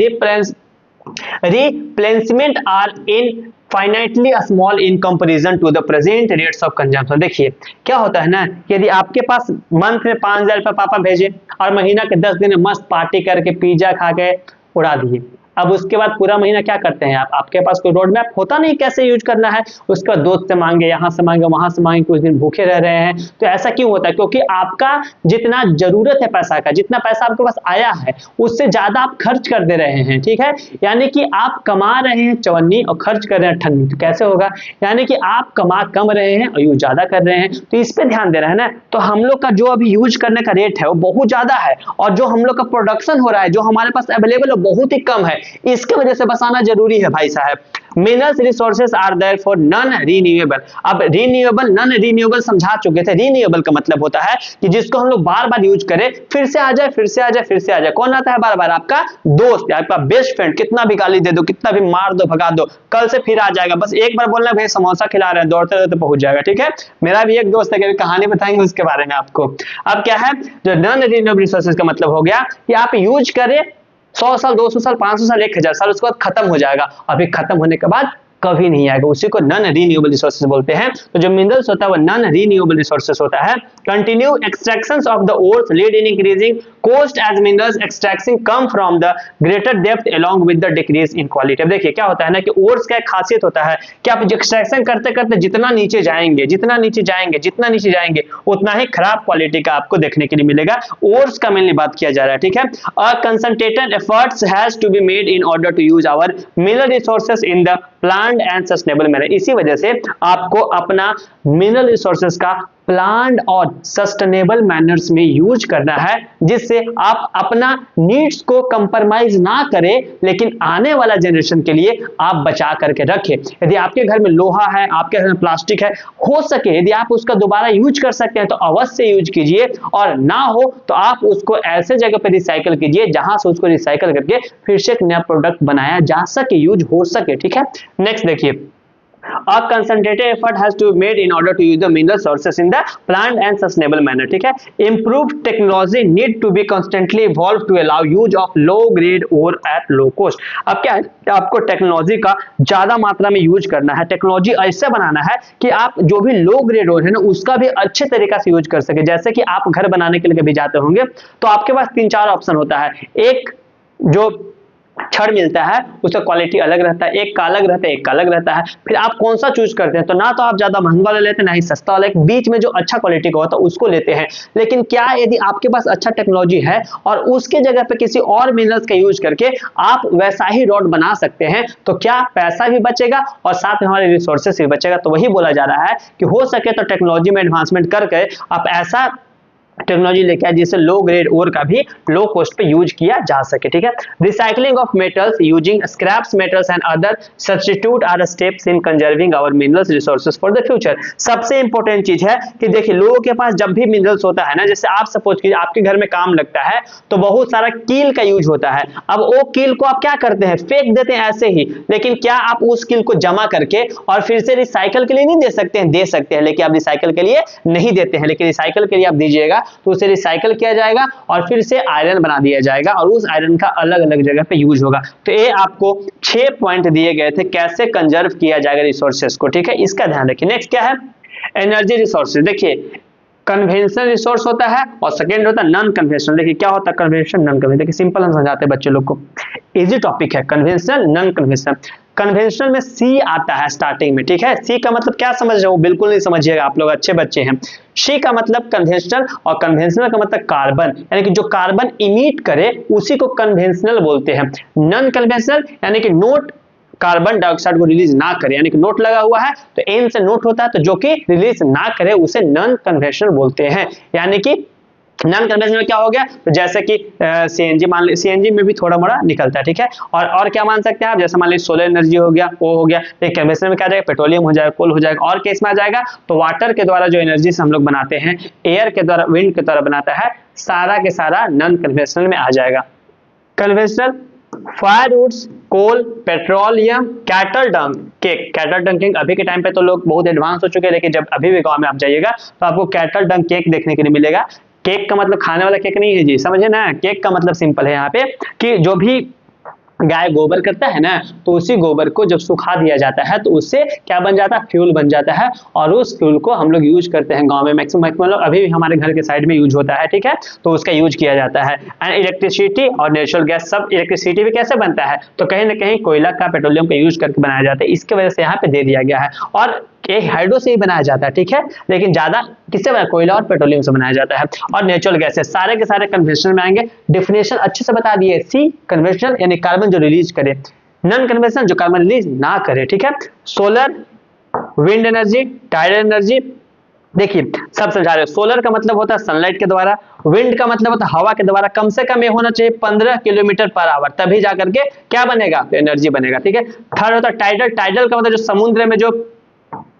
replacement are infinitely small in comparison to the present rates of consumption. देखिए क्या होता है ना, यदि आपके पास मंथ में 5,000 रुपये पापा भेजे और महीना के 10 दिन मस्त पार्टी करके पिज्जा खा के उड़ा दिए, अब उसके बाद पूरा महीना क्या करते हैं आप, आपके पास कोई रोड मैप होता नहीं कैसे यूज करना है, उसके बाद दोस्त से मांगे, यहाँ से मांगे, वहां से मांगे, कुछ दिन भूखे रह रहे हैं। तो ऐसा क्यों होता है, क्योंकि आपका जितना जरूरत है पैसा का, जितना पैसा आपके पास आया है उससे ज्यादा आप खर्च कर दे रहे हैं, ठीक है। यानी कि आप कमा रहे हैं चवन्नी और खर्च कर रहे हैं ठन्नी, तो कैसे होगा, यानी कि आप कमा कम रहे हैं और यूज ज्यादा कर रहे हैं, तो इस पे ध्यान दे रहे हैं ना। तो हम लोग का जो अभी यूज करने का रेट है वो बहुत ज्यादा है, और जो हम लोग का प्रोडक्शन हो रहा है, जो हमारे पास अवेलेबल है बहुत ही कम है, इसके वजह से बचाना जरूरी है भाई साहब। Minerals resources are therefore non renewable. अब रीन्यूएबल नॉन रीन्यूएबल समझा चुके थे। रीन्यूएबल का मतलब होता है कि जिसको हम लोग बार बार यूज करें, फिर से आ जाए, फिर से आ जाए, फिर से आ जाए। कौन आता है बार बार, आपका दोस्त, आपका बेस्ट फ्रेंड, कितना भी गाली दे दो, कितना भी मार दो, भगा दो, कल से फिर आ जाएगा। बस एक बार बोलना भाई समोसा खिला रहे हैं, दौड़ते दौड़ते पहुंच जाएगा, ठीक है। मेरा भी एक दोस्त है, कहानी बताएंगे उसके बारे में आपको। अब क्या है, जो नॉन रीन्यूएबल रिसोर्सेज का मतलब हो गया कि आप यूज करें 100 साल, 200 साल, 500 साल, 1000 साल, उसके बाद खत्म हो जाएगा, अभी खत्म होने के बाद कभी नहीं आएगा, उसी को नॉन रीन्यूएबल रिसोर्सेज बोलते हैं। तो जो मिनरल्स होता है वो नॉन रीन्यूएबल रिसोर्सेज होता है। Continue extractions of the ores lead in increasing cost as minerals extraction come from the greater depth along with the decrease in quality. अब देखिए क्या होता है ना कि ओर्स का एक खासियत होता है कि आप एक्सट्रैक्शन करते करते जितना नीचे जाएंगे, जितना नीचे जाएंगे, जितना नीचे जाएंगे, उतना ही खराब क्वालिटी का आपको देखने के लिए मिलेगा। ओर्स का मेनली बात किया जा रहा है, ठीक है। A concentrated efforts has to be made in order to use our mineral resources in the planned and sustainable manner. इसी वजह से आपको अपना मिनरल रिसोर्सेज का प्लान्ड और सस्टेनेबल मैनर्स में यूज करना है, जिससे आप अपना नीड्स को कंप्रोमाइज ना करें, लेकिन आने वाला जनरेशन के लिए आप बचा करके रखें। यदि आपके घर में लोहा है, आपके घर में प्लास्टिक है, हो सके यदि आप उसका दोबारा यूज कर सकते हैं तो अवश्य यूज कीजिए, और ना हो तो आप उसको ऐसे जगह पे रिसाइकल कीजिए जहां से उसको रिसाइकल करके फिर से एक नया प्रोडक्ट बनाया जा सके, यूज हो सके। ठीक है, नेक्स्ट देखिए, A concentrated effort has to be made in order to use the mineral sources in the planned and sustainable manner। ठीक है, improved technology need to be constantly evolved to allow use of low grade ore at low cost। अब क्या है, आपको technology का ज्यादा मात्रा में यूज करना है, टेक्नोलॉजी ऐसे बनाना है कि आप जो भी लो ग्रेड ओर है ना उसका भी अच्छे तरीका से यूज कर सके। जैसे कि आप घर बनाने के लिए कभी जाते होंगे तो आपके पास 3-4 ऑप्शन होता है। एक जो छड़ मिलता है उसका क्वालिटी अलग रहता है, एक का अलग रहता है, एक का अलग रहता है, फिर आप कौन सा चूज करते हैं? तो ना तो आप ज्यादा महंगा वाला लेते हैं, ना ही सस्ता वाला, एक बीच में जो अच्छा क्वालिटी का होता है उसको लेते हैं। लेकिन क्या यदि आपके पास अच्छा टेक्नोलॉजी है और उसके जगह पे किसी और मिनरल्स का यूज करके आप वैसा ही रॉड बना सकते हैं, तो क्या पैसा भी बचेगा और साथ में हमारे रिसोर्सेस भी बचेगा। तो वही बोला जा रहा है कि हो सके तो टेक्नोलॉजी में एडवांसमेंट करके आप ऐसा टेक्नोलॉजी लेके आए जिससे लो ग्रेड ओर का भी लो कॉस्ट पे यूज किया जा सके। ठीक है, recycling of metals using scraps metals and other substitute are steps in conserving our minerals resources for the future. सबसे इंपॉर्टेंट चीज है कि देखिए, लोगों के पास जब भी मिनरल्स होता है ना, जैसे आप सपोज कीजिए आपके घर में काम लगता है तो बहुत सारा कील का यूज होता है। अब वो कील को आप क्या करते हैं, फेंक देते हैं ऐसे ही, लेकिन क्या आप उस कील को जमा करके और फिर से रिसाइकल के लिए नहीं दे सकते हैं? दे सकते हैं, लेकिन आप रिसाइकल के लिए नहीं देते हैं। लेकिन रिसाइकल के लिए आप दीजिएगा तो उसे रिसाइकल किया जाएगा और फिर से आयरन बना दिया जाएगा और उस आयरन का अलग अलग जगह पे यूज होगा। तो ये आपको 6 पॉइंट दिए गए थे कैसे कंजर्व किया जाएगा रिसोर्सेज को। ठीक है, इसका ध्यान रखिए। नेक्स्ट क्या है, एनर्जी रिसोर्सेज। देखिए, कन्वेंशनल रिसोर्स होता है और सेकेंड होता है नॉन कन्वेंशनल। देखिए क्या होता है कन्वेंशनल, नॉन कन्वेंशनल। देखिए सिंपल हम समझाते हैं बच्चे लोग को, इजी टॉपिक है कन्वेंशनल नॉन कन्वेंशनल। कन्वेंशनल में सी आता है स्टार्टिंग में। ठीक है, सी का मतलब क्या समझ रहे हो, बिल्कुल नहीं समझिएगा, आप लोग अच्छे बच्चे हैं। सी का मतलब कन्वेंशनल और कन्वेंशनल का मतलब कार्बन, यानी कि जो कार्बन इमिट करे उसी को कन्वेंशनल बोलते हैं। नॉन कन्वेंशनल यानी कि नोट कार्बन डाइऑक्साइड को रिलीज ना करे, यानी कि नोट लगा हुआ है तो एन से नोट होता है, तो जो कि रिलीज ना करे उसे नॉन कन्वेंशनल बोलते हैं। यानी कि नॉन कन्वेंशनल में क्या हो गया, तो जैसे कि सीएनजी मान लीजिए, सीएनजी में भी थोड़ा मोड़ा निकलता है। ठीक है, और क्या मान सकते हैं आप, जैसे मान लीजिए सोलर एनर्जी हो गया, वो हो गया। लेकिन कन्वेंशनल में क्या आ जाएगा, पेट्रोलियम हो जाएगा, कोल हो जाएगा। और केस में आ जाएगा तो वाटर के द्वारा जो एनर्जी से हम लोग बनाते हैं, एयर के द्वारा, विंड के द्वारा बनाता है, सारा के सारा नॉन कन्वेंशनल में आ जाएगा। Conventional firewoods, coal, petroleum, cattle dung cake. Cattle dung cake अभी के टाइम पे तो लोग बहुत एडवांस हो चुके हैं, लेकिन जब अभी भी गांव में आप जाइएगा तो आपको कैटल डंग केक देखने के लिए मिलेगा। केक का मतलब खाने वाला केक नहीं है जी, समझे ना। केक का मतलब सिंपल है यहाँ पे कि जो भी गाय गोबर करता है ना, तो उसी गोबर को जब सुखा दिया जाता है तो उससे क्या बन जाता है, फ्यूल बन जाता है। और उस फ्यूल को हम लोग यूज करते हैं गांव में मैक्सिमम, मतलब अभी भी हमारे घर के साइड में यूज होता है। ठीक है, तो उसका यूज किया जाता है। एंड इलेक्ट्रिसिटी और नेचुरल गैस, सब इलेक्ट्रिसिटी भी कैसे बनता है, तो कहीं ना कहीं कोयला का, पेट्रोलियम का यूज करके बनाया जाता है। इसके वजह से यहाँ पे दे दिया गया है। और एक हाइड्रो से ही बनाया जाता है। ठीक है, लेकिन ज्यादा किससे बनाया, कोयला और पेट्रोलियम से बनाया जाता है। और नेचुरल गैसेस सारे के सारे कन्वेंशनल में आएंगे। डिफिनेशन अच्छे से बता दिए, सी कन्वेंशनल यानी कार्बन जो रिलीज करे, नॉन कन्वेंशनल जो कार्बन रिलीज ना करे। ठीक है, solar, wind energy, tidal energy. देखिए सब समझा रहे हो। सोलर का मतलब होता है सनलाइट के द्वारा, विंड का मतलब होता है हवा के द्वारा, कम से कम ये होना चाहिए 15 किलोमीटर पर आवर, तभी जाकर के क्या बनेगा, तो एनर्जी बनेगा। ठीक है, थर्ड होता है टाइडल। टाइडल का मतलब जो समुद्र में जो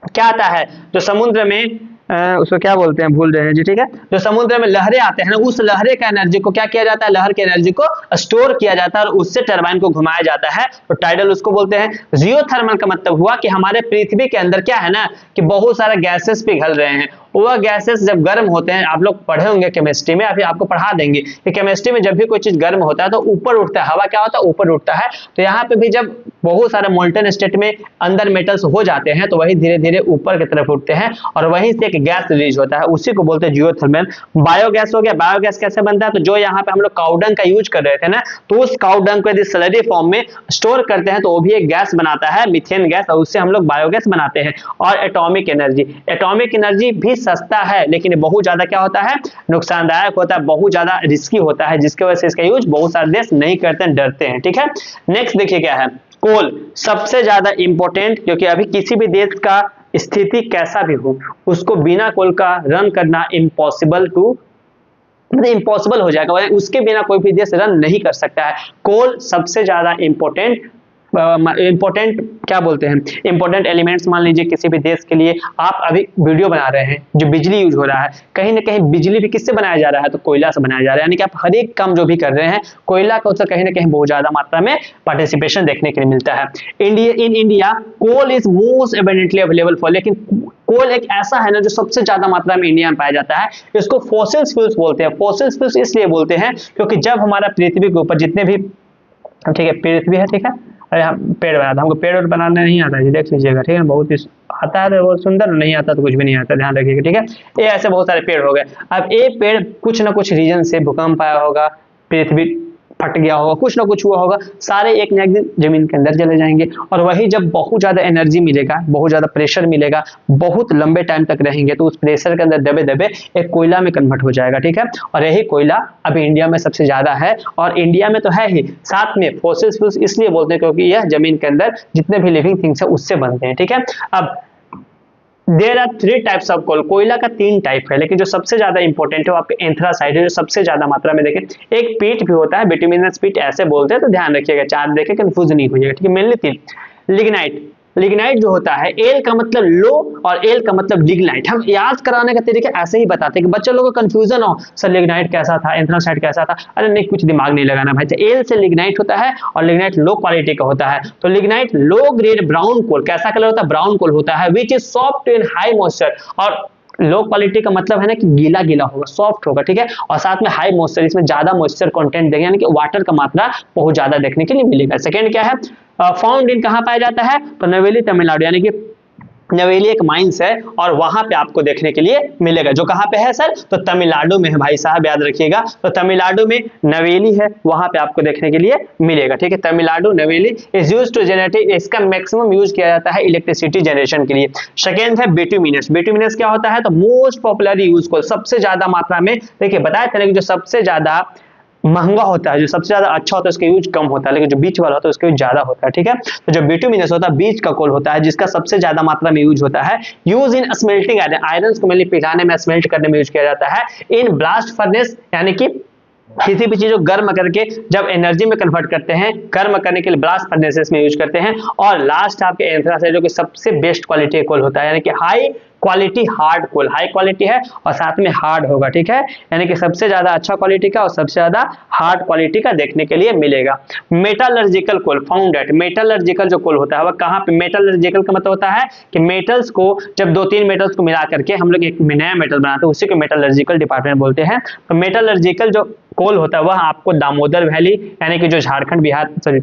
क्या आता है, जो समुद्र में उसको क्या बोलते हैं, भूल रहे हैं जी। ठीक है, जो समुद्र में लहरें आते हैं ना, उस लहरे का एनर्जी को क्या किया जाता है, लहर के एनर्जी को स्टोर किया जाता है और उससे टरबाइन को घुमाया जाता है, तो टाइडल उसको बोलते हैं। जियोथर्मल का मतलब हुआ कि हमारे पृथ्वी के अंदर क्या है ना, कि बहुत सारे गैसेस पिघल रहे हैं। वह गैसेस जब गर्म होते हैं, आप लोग पढ़े होंगे केमिस्ट्री में, अभी आपको पढ़ा देंगे कि केमिस्ट्री में जब भी कोई चीज गर्म होता है तो ऊपर उठता है, हवा क्या होता है, ऊपर उठता है। तो यहाँ पे भी जब बहुत सारे मोल्टन स्टेट में अंदर मेटल्स हो जाते हैं तो वही धीरे धीरे ऊपर की तरफ उठते हैं और वहीं से एक गैस रिलीज होता है, उसी को बोलते हैं जियोथर्मल। बायोगैस हो गया। बायोगैस कैसे बनता है, तो जो यहाँ पे हम लोग काउडंग का यूज कर रहे थे ना, तो उस काउडंग को यदि स्लरी फॉर्म में स्टोर करते हैं तो वो भी एक गैस बनाता है, मीथेन गैस, और उससे हम लोग बायोगैस बनाते हैं। और एटॉमिक एनर्जी, एटॉमिक एनर्जी भी सस्ता है लेकिन बहुत ज्यादा क्या होता है, नुकसानदायक होता है, बहुत ज्यादा रिस्की होता है, जिसकी वजह से इसका यूज बहुत सारे देश नहीं करते हैं, डरते हैं। ठीक है, नेक्स्ट देखिए क्या है, कोल। सबसे ज्यादा इंपॉर्टेंट, क्योंकि अभी किसी भी देश का स्थिति कैसा भी हो, उसको बिना कोल का रन करना इम्पॉसिबल इम्पॉसिबल हो जाएगा, उसके बिना कोई भी देश रन नहीं कर सकता है। कोल सबसे ज्यादा इंपॉर्टेंट क्या बोलते हैं, इंपॉर्टेंट एलिमेंट्स मान लीजिए किसी भी देश के लिए। आप अभी वीडियो बना रहे हैं, जो बिजली यूज हो रहा है, कहीं ना कहीं बिजली भी किससे बनाया जा रहा है, तो कोयला से बनाया जा रहा है। यानी कि आप हर एक काम जो भी कर रहे हैं, कोयला का उससे कहीं ना कहीं बहुत ज्यादा मात्रा में पार्टिसिपेशन देखने के लिए मिलता है। In India coal is most abundantly available for, लेकिन कोल एक ऐसा है ना जो सबसे ज्यादा मात्रा में इंडिया में पाया जाता है। इसको फॉसिल फ्यूल्स बोलते हैं। फॉसिल फ्यूल्स इसलिए बोलते हैं क्योंकि जब हमारा पृथ्वी के ऊपर जितने भी, ठीक है, पृथ्वी है, ठीक है, अरे हम पेड़ बना था, हमको पेड़ बनाने नहीं आता है, देख लीजिएगा, ठीक है, बहुत ही आता है तो बहुत सुंदर, नहीं आता तो कुछ भी नहीं आता, ध्यान रखिएगा, ठीक है। ये ऐसे बहुत सारे पेड़ हो गए। अब एक पेड़ कुछ ना कुछ रीजन से भूकंप आया होगा, पृथ्वी फट गया होगा, कुछ ना कुछ हुआ होगा, सारे एक ना एक दिन जमीन के अंदर चले जाएंगे। और वही जब बहुत ज्यादा एनर्जी मिलेगा, बहुत ज्यादा प्रेशर मिलेगा, बहुत लंबे टाइम तक रहेंगे, तो उस प्रेशर के अंदर दबे दबे एक कोयला में कन्वर्ट हो जाएगा, ठीक है। और यही कोयला अभी इंडिया में सबसे ज्यादा है, और इंडिया में तो है ही, साथ में फॉसिल फ्यूल्स इसलिए बोलते हैं क्योंकि यह जमीन के अंदर जितने भी लिविंग थिंग्स है उससे बनते हैं, ठीक है। अब there are 3 types of coal. कोयला का 3 टाइप है, लेकिन जो सबसे ज्यादा इंपॉर्टेंट है वो आपके एंथ्रासाइट है, जो सबसे ज्यादा मात्रा में देखें। एक पीट भी होता है, बिटुमिनस पीट ऐसे बोलते हैं, तो ध्यान रखिएगा, 4 देखे कंफ्यूज नहीं होइएगा, ठीक है। मेनली 3। लिग्नाइट, लिग्नाइट जो होता है, एल का मतलब लो और एल का मतलब लिग्नाइट। हम याद कराने का तरीका ऐसे ही बताते हैं कि बच्चे लोगों को कंफ्यूजन हो, सर लिग्नाइट कैसा था, एंथ्रासाइट कैसा था, अरे नहीं, कुछ दिमाग नहीं लगाना भाई। तो एल से लिग्नाइट होता है और लिग्नाइट लो क्वालिटी का होता है। तो लिग्नाइट लो ग्रेड ब्राउन कोल, कैसा कलर होता है, ब्राउन कोल होता है, which is soft in high moisture. और लो क्वालिटी का मतलब है ना कि गीला गीला होगा, सॉफ्ट होगा, ठीक है, और साथ में हाई मॉइस्चर, इसमें ज्यादा मॉइस्चर कंटेंट देंगे, यानी कि वाटर का मात्रा बहुत ज्यादा देखने के लिए मिलेगा। सेकंड क्या है, फाउंड इन कहां पाया जाता है, तो नवेली तमिलनाडु, यानी कि नवेली एक माइंस है और वहां पे आपको देखने के लिए मिलेगा। जो कहां पे है सर, तो तमिलनाडु में है भाई साहब, याद रखिएगा। तो तमिलनाडु में नवेली है, वहां पे आपको देखने के लिए मिलेगा, ठीक है। तमिलनाडु नवेली इज यूज्ड टू जनरेट, इसका मैक्सिमम यूज किया जाता है इलेक्ट्रिसिटी जनरेशन के लिए। सेकेंड है बिटुमिनस। बिटुमिनस क्या होता है, तो मोस्ट पॉपुलर यूज को, सबसे ज्यादा मात्रा में, देखिए बताया था कि जो सबसे ज्यादा महंगा होता है, जो सबसे ज्यादा अच्छा होता है, उसका यूज कम होता है, लेकिन जो बीच वाला होता है उसका यूज ज्यादा होता है, ठीक है। तो जो बिटुमिनस होता है बीच का कोल होता है, जिसका सबसे ज्यादा मात्रा में यूज होता है। Use in smelting iron, iron को मेनली पिघलाने में, स्मेल्ट करने में यूज किया जाता है। इन ब्लास्ट फर्नेस, यानी कि किसी भी चीज को गर्म करके जब एनर्जी में कन्वर्ट करते हैं, गर्म करने के लिए ब्लास्ट फर्नेसेस में यूज करते हैं। और लास्ट आपके एंथ्रासाइट, जो कि सबसे बेस्ट क्वालिटी कोल होता है, यानी कि हाई क्वालिटी हार्ड कोल, हाई क्वालिटी है और साथ में हार्ड होगा, ठीक है, यानी कि सबसे ज्यादा अच्छा क्वालिटी का और सबसे ज्यादा हार्ड क्वालिटी का देखने के लिए मिलेगा। Metallurgical coal found at, metallurgical जो कोल होता है वह कहाँ पे, मेटलर्जिकल का मतलब होता है कि मेटल्स को जब 2-3 मेटल्स को मिला करके हम लोग एक नया मेटल बनाते हैं, उसी को मेटलर्जिकल डिपार्टमेंट बोलते हैं। तो मेटलर्जिकल जो कोल होता है वह आपको दामोदर वैली, यानी कि जो झारखंड बिहार, सॉरी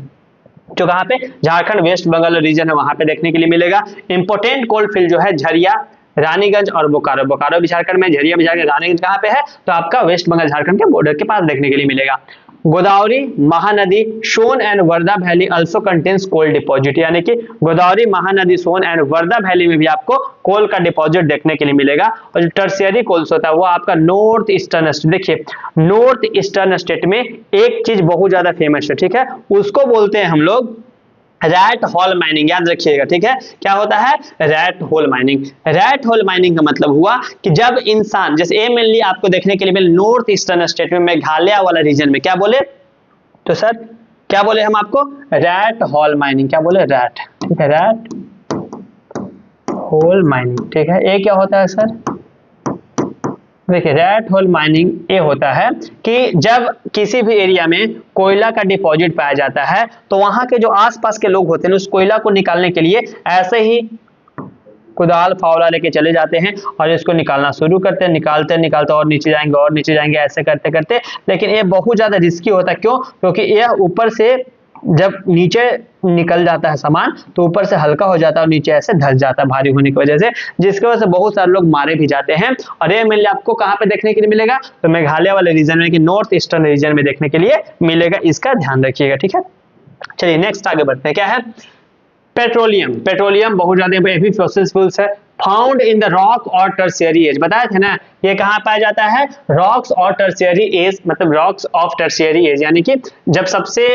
जो कहाँ पे, झारखंड वेस्ट बंगाल रीजन है, वहां पे देखने के लिए मिलेगा। इंपोर्टेंट कोल फील्ड जो है झरिया, रानीगंज और बोकारो, बोकारो भी झारखंड में, झरिया भी झारखंड, रानीगंज कहाँ पे है, तो आपका वेस्ट बंगाल झारखंड के बॉर्डर के पास देखने के लिए मिलेगा। Godavari Mahanadi, Son and Wardha valley also contains coal deposit, यानी कि गोदावरी महानदी, सोन एंड वर्धा वैली में भी आपको कोल का डिपॉजिट देखने के लिए मिलेगा। और जो टर्शियरी कोल्स होता है वो आपका नॉर्थ ईस्टर्न स्टेट, देखिए नॉर्थ ईस्टर्न स्टेट में एक चीज बहुत ज्यादा फेमस है, ठीक है, उसको बोलते हैं हम लोग रैट होल माइनिंग, याद रखिएगा, ठीक है। क्या होता है, rat hole mining. Rat hole mining का मतलब हुआ कि जब इंसान, जैसे ए मेनली आपको देखने के लिए मिले नॉर्थ ईस्टर्न स्टेट में, मेघालय वाला रीजन में, क्या बोले, तो सर क्या बोले हम आपको, रैट होल माइनिंग, क्या बोले, रैट, ठीक है, रैट होल माइनिंग, ठीक है। ये क्या होता है सर, देखिए रैट होल माइनिंग ये होता है कि जब किसी भी एरिया में कोयला का डिपॉजिट पाया जाता है, तो वहां के जो आसपास के लोग होते हैं उस कोयला को निकालने के लिए ऐसे ही कुदाल फावड़ा लेके चले जाते हैं और इसको निकालना शुरू करते हैं, निकालते निकालते और नीचे जाएंगे और नीचे जाएंगे, ऐसे करते करते। लेकिन ये बहुत ज्यादा रिस्की होता है, क्यों, क्योंकि यह ऊपर से जब नीचे निकल जाता है सामान तो ऊपर से हल्का हो जाता है और नीचे ऐसे धस जाता है भारी होने की वजह से, जिसकी वजह से बहुत सारे लोग मारे भी जाते हैं। और ये मेनली आपको कहाँ पे देखने के लिए मिलेगा, तो मेघालय वाले रीजन में, कि नॉर्थ ईस्टर्न रीजन में देखने के लिए मिलेगा, इसका ध्यान रखिएगा, ठीक है। चलिए नेक्स्ट आगे बढ़ते हैं, क्या है, पेट्रोलियम। पेट्रोलियम बहुत ज्यादा हेवी फॉसिल फ्यूल्स है, फाउंड इन द रॉक और टर्शियरी एज, बताया थे ना, ये कहाँ पाया जाता है, रॉक्स और टर्शियरी एज, मतलब रॉक्स ऑफ टर्शियरी एज, यानी कि जब सबसे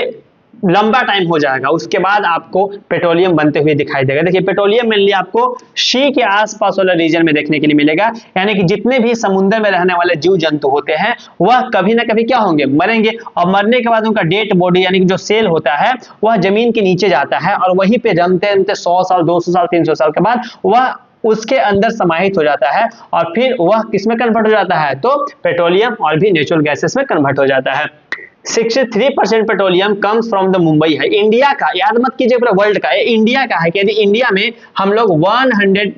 लंबा टाइम हो जाएगा, उसके बाद आपको पेट्रोलियम बनते हुए दिखाई देगा। देखिए पेट्रोलियम मेनली आपको सी के आसपास वाला रीजन में देखने के लिए मिलेगा, यानी कि जितने भी समुद्र में रहने वाले जीव जंतु होते हैं वह कभी ना कभी क्या होंगे, मरेंगे, और मरने के बाद उनका डेड बॉडी यानी कि जो सेल होता है वह जमीन के नीचे जाता है और वहीं पे जमते जमते 100 साल 200 साल 300 साल के बाद वह उसके अंदर समाहित हो जाता है और फिर वह किसमें कन्वर्ट हो जाता है, तो पेट्रोलियम और भी नेचुरल गैसेस में कन्वर्ट हो जाता है। 63% petroleum comes from the Mumbai है। इंडिया का, याद मत कीजिए पूरा वर्ल्ड का, ये इंडिया का है कि यदि इंडिया में हम लोग 100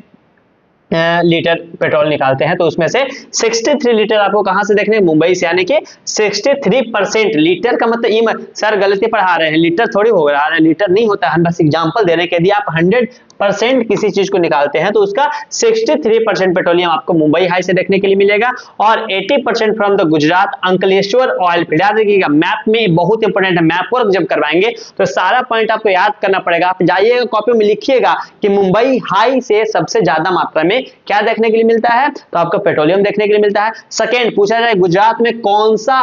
लीटर पेट्रोल निकालते हैं तो उसमें से 63 लीटर आपको कहां से देखने, मुंबई से, यानी कि 63%। लीटर का मतलब सर गलती पढ़ा रहे हैं, लीटर थोड़ी हो रहा है, लीटर नहीं होता है, बस एग्जांपल दे रहे हैं कि यदि आप 100% किसी चीज को निकालते हैं तो उसका 63% पेट्रोलियम आपको मुंबई हाई से देखने के लिए मिलेगा और 80% from the Gujarat Ankleshwar oil field. याद रखिएगा मैप में बहुत इंपॉर्टेंट है, मैप वर्क जब करवाएंगे तो सारा पॉइंट आपको याद करना पड़ेगा। आप जाइएगा कॉपी में लिखिएगा कि मुंबई हाई से सबसे ज्यादा मात्रा में क्या देखने के लिए मिलता है, तो आपको पेट्रोलियम देखने के लिए मिलता है। सेकेंड पूछा जाए गुजरात में कौन सा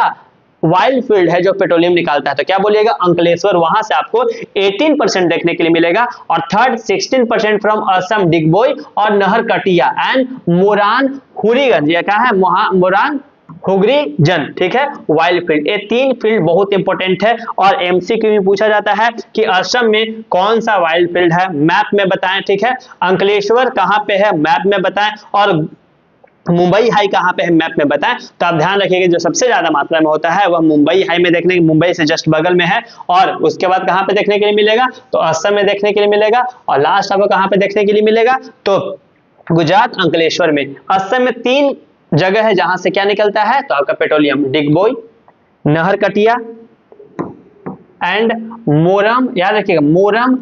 वाइल्ड फील्ड है जो पेट्रोलियम निकालता है, तो क्या बोलिएगा, अंकलेश्वर, वहां से आपको 18% देखने के लिए मिलेगा। और थर्ड 16% फ्रॉम असम डिगबोई और नहरकटिया एंड मोरान हुरीगंज, ये क्या है, मोरान हुगरीजन, ठीक है, वाइल्ड फील्ड। ये 3 फील्ड बहुत इंपॉर्टेंट है और एमसीक्यू में पूछा जाता है कि असम में कौन सा वाइल्ड फील्ड है, मैप में बताएं, ठीक है, अंकलेश्वर कहां पे है, मैप में बताएं, और मुंबई हाई कहां पे है, मैप में बताएं। तो आप ध्यान रखिएगा जो सबसे ज्यादा मात्रा में होता है वह मुंबई हाई में देखने, मुंबई से जस्ट बगल में है, और उसके बाद कहां पे देखने के लिए मिलेगा, तो असम में देखने के लिए मिलेगा, और लास्ट आपको कहां पे देखने के लिए मिलेगा, तो गुजरात अंकलेश्वर में। असम में 3 जगह है जहां से क्या निकलता है, तो आपका पेट्रोलियम, डिगबोई, नहरकटिया एंड मोरम, याद रखिएगा मोरम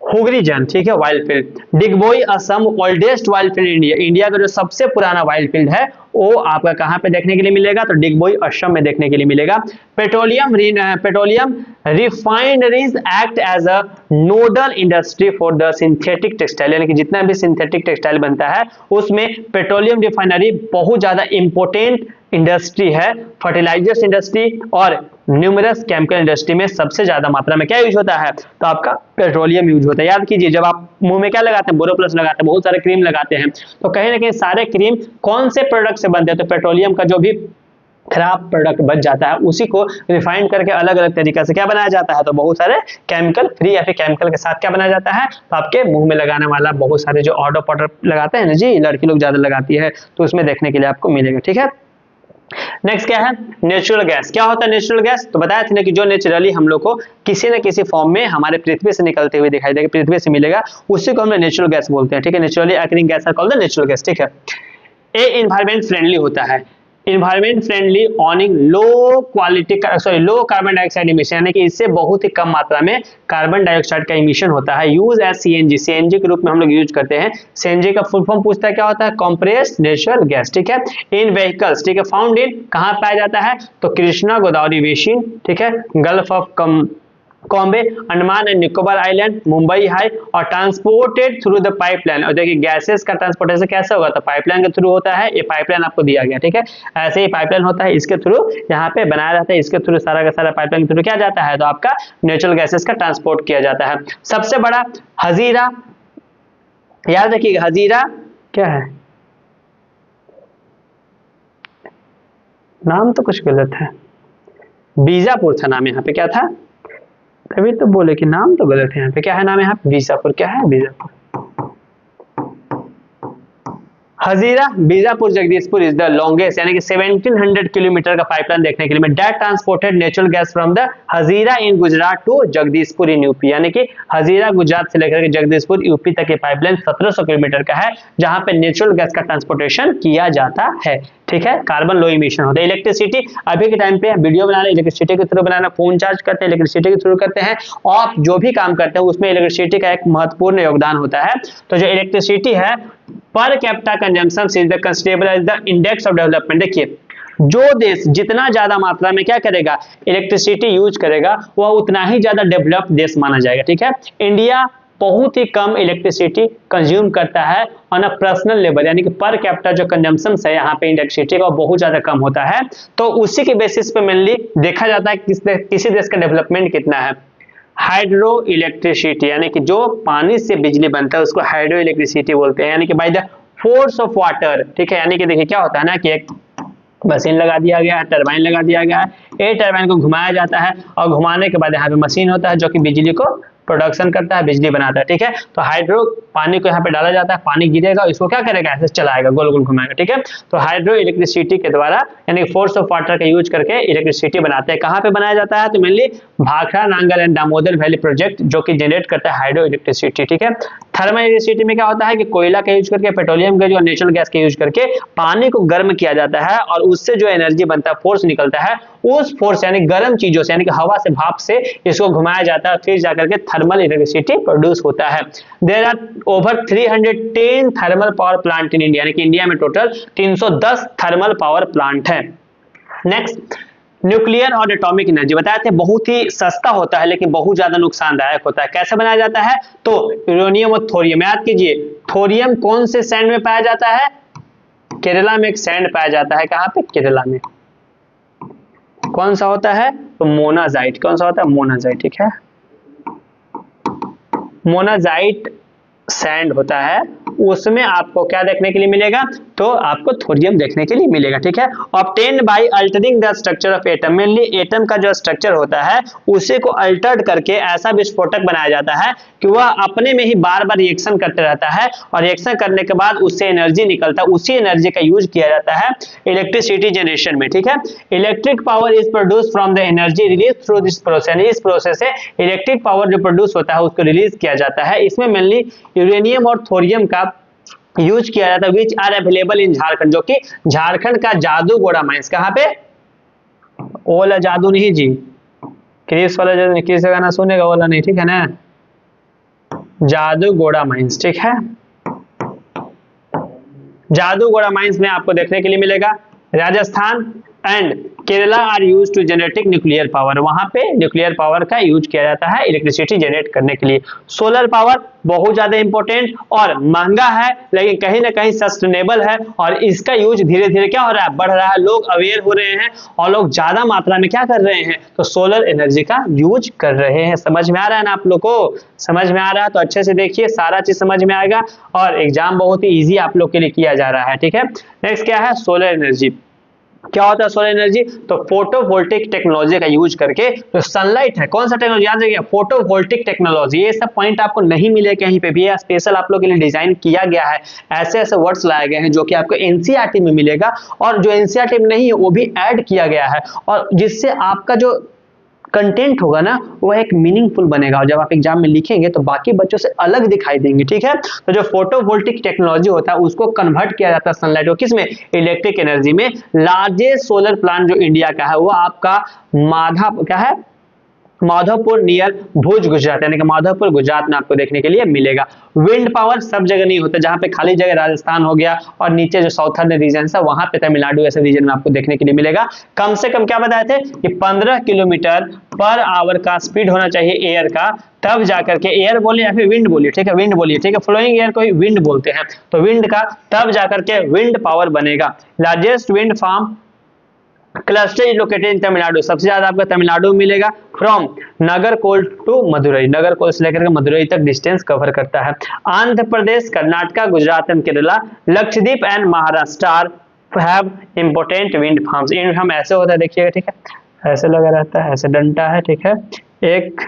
हुगरीजन, ठीक है, wild field. Digboi Assam oldest wild field India, India का जो सबसे पुराना वाइल्ड फील्ड है वो आपका कहां पे देखने के लिए मिलेगा, तो डिगबोई असम में देखने के लिए मिलेगा। Petroleum refineries act as a nodal industry for the synthetic textile, यानी कि जितना भी सिंथेटिक टेक्सटाइल बनता है उसमें पेट्रोलियम रिफाइनरी बहुत ज्यादा इंपॉर्टेंट इंडस्ट्री है। फर्टिलाइजर्स इंडस्ट्री और न्यूमरस केमिकल इंडस्ट्री में सबसे ज्यादा मात्रा में क्या यूज होता है, तो आपका पेट्रोलियम यूज होता है। याद कीजिए जब आप मुंह में क्या लगाते हैं, बोरोप्लस लगाते हैं, बहुत सारे क्रीम लगाते हैं, तो कहीं ना कहीं सारे क्रीम कौन से प्रोडक्ट से बनते हैं, तो पेट्रोलियम का जो भी खराब प्रोडक्ट बच जाता है उसी को रिफाइन करके अलग अलग तरीके से क्या बनाया जाता है, तो बहुत सारे केमिकल फ्री या फिर केमिकल के साथ क्या बनाया जाता है, तो आपके मुंह में लगाने वाला बहुत सारे जो ऑडो पाउडर लगाते हैं ना जी, लड़की लोग ज्यादा लगाती है, तो उसमें देखने के लिए आपको मिलेगा, ठीक है। नेक्स्ट क्या है, नेचुरल गैस। क्या होता है नेचुरल गैस, तो बताया था ना कि जो नेचुरली हम लोग को किसी न किसी फॉर्म में हमारे पृथ्वी से निकलते हुए दिखाई देगा, पृथ्वी से मिलेगा, उसी को हम नेचुरल गैस बोलते हैं, ठीक है, naturally occurring gas are called the natural gas, ठीक है। ए एनवायरमेंट फ्रेंडली होता है, environment friendly owning low carbon dioxide emission, यानी कि इससे बहुत ही कम मात्रा में कार्बन डाइऑक्साइड का इमिशन होता है। यूज एज सीएनजी, सीएनजी के रूप में हम लोग यूज करते हैं। सीएनजी का फुल फॉर्म पूछता है क्या होता है, कंप्रेस्ड नेचुरल गैस, ठीक है। इन व्हीकल्स, ठीक है, फाउंड इन कहां पाया जाता है, तो कृष्णा गोदावरी बेसिन, ठीक है, gulf of Cambay, Andaman and Nicobar island, Mumbai high, और ट्रांसपोर्टेड थ्रू द पाइपलाइन। और देखिए गैसेस का ट्रांसपोर्टेशन कैसे होगा, तो पाइपलाइन के थ्रू होता है, ये पाइपलाइन आपको दिया गया, ठीक है, ऐसे ही पाइपलाइन होता है, इसके थ्रू यहाँ पे बनाया जाता है, इसके थ्रू सारा का सारा पाइपलाइन के थ्रू क्या जाता है, तो आपका नेचुरल गैसेस का ट्रांसपोर्ट किया जाता है। सबसे बड़ा हजीरा, याद रखिएगा हजीरा क्या है, नाम तो कुछ गलत है, बीजापुर था नाम, यहाँ पे क्या था, तभी तो बोले कि नाम तो गलत है, यहाँ पे क्या है नाम, यहाँ पे बीजापुर, क्या है Bijapur, Hazira Bijapur Jagdishpur is the longest, यानी कि 1700 किलोमीटर का पाइपलाइन देखने के लिए that transported natural gas from the Hazira in Gujarat to Jagdishpur in UP, यानी कि हजीरा गुजरात से लेकर के जगदीशपुर यूपी तक के पाइपलाइन 1700 किलोमीटर का है जहां पे नेचुरल गैस का ट्रांसपोर्टेशन किया जाता है, ठीक है। कार्बन लो इमिशन होता है। इलेक्ट्रिसिटी अभी के टाइम पे वीडियो बनाना इलेक्ट्रिसिटी के थ्रू बनाना, फोन चार्ज करते हैं इलेक्ट्रिसिटी के थ्रू करते हैं, और जो भी काम करते हैं उसमें इलेक्ट्रिसिटी का एक महत्वपूर्ण योगदान होता है। तो जो इलेक्ट्रिसिटी है per capita consumption is the considerable as the index of development. देखिए जो देश जितना ज्यादा मात्रा में क्या करेगा, इलेक्ट्रिसिटी यूज करेगा, वह उतना ही ज्यादा डेवलप्ड देश माना जाएगा, ठीक है। इंडिया बहुत ही कम इलेक्ट्रिसिटी कंज्यूम करता है ऑन अ पर्सनल लेवल, यानी कि पर कैपिटा जो कंजम्पशन है यहाँ पे इलेक्ट्रिसिटी का बहुत ज्यादा कम होता है, तो उसी के बेसिस पे मेनली देखा जाता है किसी देश का डेवलपमेंट कितना है। हाइड्रो इलेक्ट्रिसिटी, यानी कि जो पानी से बिजली बनता है उसको हाइड्रो इलेक्ट्रिसिटी बोलते हैं, यानी कि by the force of water. ठीक है, यानी कि देखिए क्या होता है ना कि एक मशीन लगा दिया गया है, टरबाइन लगा दिया गया है, ए टरबाइन को घुमाया जाता है और घुमाने के बाद यहाँ पे मशीन होता है जो कि बिजली को प्रोडक्शन करता है, बिजली बनाता है। ठीक है, तो हाइड्रो पानी को यहाँ पे डाला जाता है, पानी गिरेगा, इसको क्या करेगा, ऐसे चलाएगा, गोल गोल घुमाएगा। ठीक है, तो हाइड्रो इलेक्ट्रिसिटी के द्वारा यानी फोर्स ऑफ वाटर का यूज करके इलेक्ट्रिसिटी बनाते हैं। कहाँ पे बनाया जाता है, तो mainly Bhakra, Nangal and Damodar valley project जो कि जनरेट करता है हाइड्रो इलेक्ट्रिसिटी। ठीक है, थर्मल इलेक्ट्रिसिटी में क्या होता है कि कोयला का यूज करके, पेट्रोलियम गैस और नेचुरल गैस का यूज करके पानी को गर्म किया जाता है और उससे जो एनर्जी बनता है, फोर्स निकलता है, उस फोर्स यानी गर्म चीजों से यानी कि हवा से, भाप से इसको घुमाया जाता है, फिर जाकर के थर्मल इलेक्ट्रिसिटी प्रोड्यूस होता है। There are over 310 thermal power plant in India, यानी कि इंडिया में टोटल 310 थर्मल पावर प्लांट है। नेक्स्ट, न्यूक्लियर और एटॉमिक एनर्जी बताए थे, बहुत ही सस्ता होता है लेकिन बहुत ज्यादा नुकसानदायक होता है। कैसे बनाया जाता है, तो यूरेनियम और थोरियम, याद कीजिए थोरियम कौन से सैंड में पाया जाता है, केरला में एक सैंड पाया जाता है, कहां पे, केरला में। कौन सा होता है, तो मोनाजाइट। कौन सा होता है, मोनाजाइट। ठीक है, मोनाजाइट सैंड होता है, उसमें आपको क्या देखने के लिए मिलेगा, तो आपको थोरियम देखने के लिए मिलेगा। ठीक है, obtained by altering the structure of atom, mainly atom का जो स्ट्रक्चर होता है उसे को अल्टर्ड करके ऐसा विस्फोटक बनाया जाता है कि वह अपने में ही बार बार रिएक्शन करते रहता है और रिएक्शन करने के बाद उससे एनर्जी निकलता है, उसी एनर्जी का यूज किया जाता है इलेक्ट्रिसिटी जनरेशन में। ठीक है, electric power is produce from the energy release through this process, इस प्रोसेस से इलेक्ट्रिक पावर जो प्रोड्यूस होता है उसको रिलीज किया जाता है। इसमें मेनली यूरेनियम और थोरियम का यूज किया जाता है, which are available in Jharkhand, जो कि झारखंड का जादूगोड़ा माइंस, कहां पे, ओला जादू नहीं जी, क्रिस वाला जादू, क्रिस गाना सुनेगा, ओला नहीं, ठीक है ना, जादूगोड़ा माइंस। ठीक है, जादूगोड़ा माइंस में आपको देखने के लिए मिलेगा। Rajasthan and Kerala are use to generating nuclear power, वहां पे न्यूक्लियर पावर का यूज किया जाता है इलेक्ट्रिसिटी जनरेट करने के लिए। सोलर पावर बहुत ज्यादा इंपॉर्टेंट और महंगा है लेकिन कहीं ना कहीं सस्टेनेबल है और इसका यूज धीरे धीरे क्या हो रहा है, बढ़ रहा है, लोग अवेयर हो रहे हैं और लोग ज्यादा मात्रा में क्या कर रहे हैं, तो सोलर एनर्जी का यूज कर रहे हैं। समझ में आ रहा है ना आप लोग को, समझ में आ रहा है तो अच्छे से देखिए, सारा चीज समझ में आएगा और एग्जाम बहुत ही ईजी आप लोग के लिए किया जा रहा है। ठीक है, नेक्स्ट क्या है, सोलर एनर्जी। क्या होता है सोलर एनर्जी, तो फोटोवोल्टिक टेक्नोलॉजी का यूज करके जो सनलाइट है, कौन सा टेक्नोलॉजी, याद रखिए फोटोवोल्टिक टेक्नोलॉजी। ये सब पॉइंट आपको नहीं मिले कहीं पे भी, स्पेशल आप लोग के लिए डिजाइन किया गया है, ऐसे ऐसे वर्ड्स लाए गए हैं जो कि आपको एनसीईआरटी में मिलेगा और जो एनसीईआरटी में नहीं है वो भी ऐड किया गया है और जिससे आपका जो कंटेंट होगा ना वो एक मीनिंगफुल बनेगा और जब आप एग्जाम में लिखेंगे तो बाकी बच्चों से अलग दिखाई देंगे। ठीक है, तो जो फोटोवोल्टिक टेक्नोलॉजी होता है उसको कन्वर्ट किया जाता है सनलाइट को, किसमें, इलेक्ट्रिक एनर्जी में। लार्जेस्ट सोलर प्लांट जो इंडिया का है वो आपका क्या है, माधवपुर नियर भुज गुजरात, यानी कि माधवपुर गुजरात में आपको देखने के लिए मिलेगा। विंड पावर सब जगह नहीं होता, जहां पे खाली जगह राजस्थान हो गया और नीचे जो साउथर्न रीजन है वहां पे तमिलनाडु ऐसे रीजन में आपको देखने के लिए मिलेगा। कम से कम क्या बताए थे कि 15 किलोमीटर पर आवर का स्पीड होना चाहिए एयर का, तब जाकर के, एयर बोलिए या फिर विंड बोलिए, ठीक है, विंड बोलिए, ठीक है, फ्लोइंग एयर को ही विंड बोलते हैं, तो विंड का तब जाकर के विंड पावर बनेगा। Largest wind farm cluster is located in Tamil Nadu, सबसे ज्यादा आपका तमिलनाडु मिलेगा। फ्रॉम नागरकोल टू मदुरई, नागरकोल से लेकर के मदुरई तक डिस्टेंस कवर करता है। Andhra Pradesh, Karnataka, Gujarat and Kerala, Lakshadweep and Maharashtra have important wind farms. Wind farm ऐसे होता है, देखिएगा, ठीक है, ऐसे लगा रहता है, ऐसे डंटा है, ठीक है, एक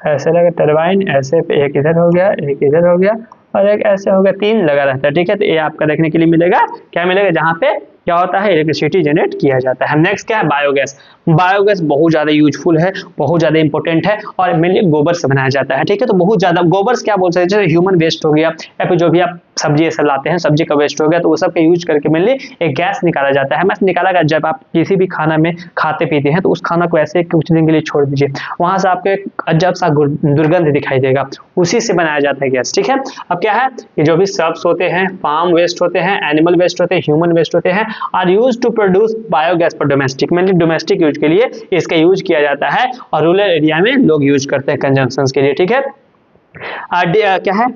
ऐसे लगा टरबाइन, ऐसे पे एक इधर हो गया, एक इधर हो गया और एक ऐसे हो गया, 3 लगा रहता है। ठीक है, तो ये आपका देखने के लिए मिलेगा, क्या मिलेगा, जहां पे क्या होता है, इलेक्ट्रिसिटी जनरेट किया जाता है। नेक्स्ट क्या है, बायोगैस। बायोगैस बहुत ज्यादा यूजफुल है, बहुत ज्यादा इंपॉर्टेंट है और मेनली गोबर से बनाया जाता है। ठीक है, तो बहुत ज्यादा गोबर क्या बोल सकते हैं, जैसे ह्यूमन वेस्ट हो गया या फिर जो भी आप सब्जी ये सब लाते हैं, सब्जी का वेस्ट हो गया, तो वो सब का यूज करके मेनली एक गैस निकाला जाता है। मैस निकाला गया, जब आप किसी भी खाना में खाते पीते हैं तो उस खाना को ऐसे कुछ दिन के लिए छोड़ दीजिए, वहां से आपको एक अजब सा दुर्गंध दिखाई देगा, उसी से बनाया जाता है गैस। ठीक है, अब क्या है, ये जो भी सब्स होते हैं, फार्म वेस्ट होते हैं, एनिमल वेस्ट होते हैं, ह्यूमन वेस्ट होते हैं, are use to produce biogas for domestic, mainly domestic use के लिए इसका यूज किया जाता है और रूरल एरिया में लोग यूज करते हैं कंजम्पशन के लिए। ठीक है, क्या है,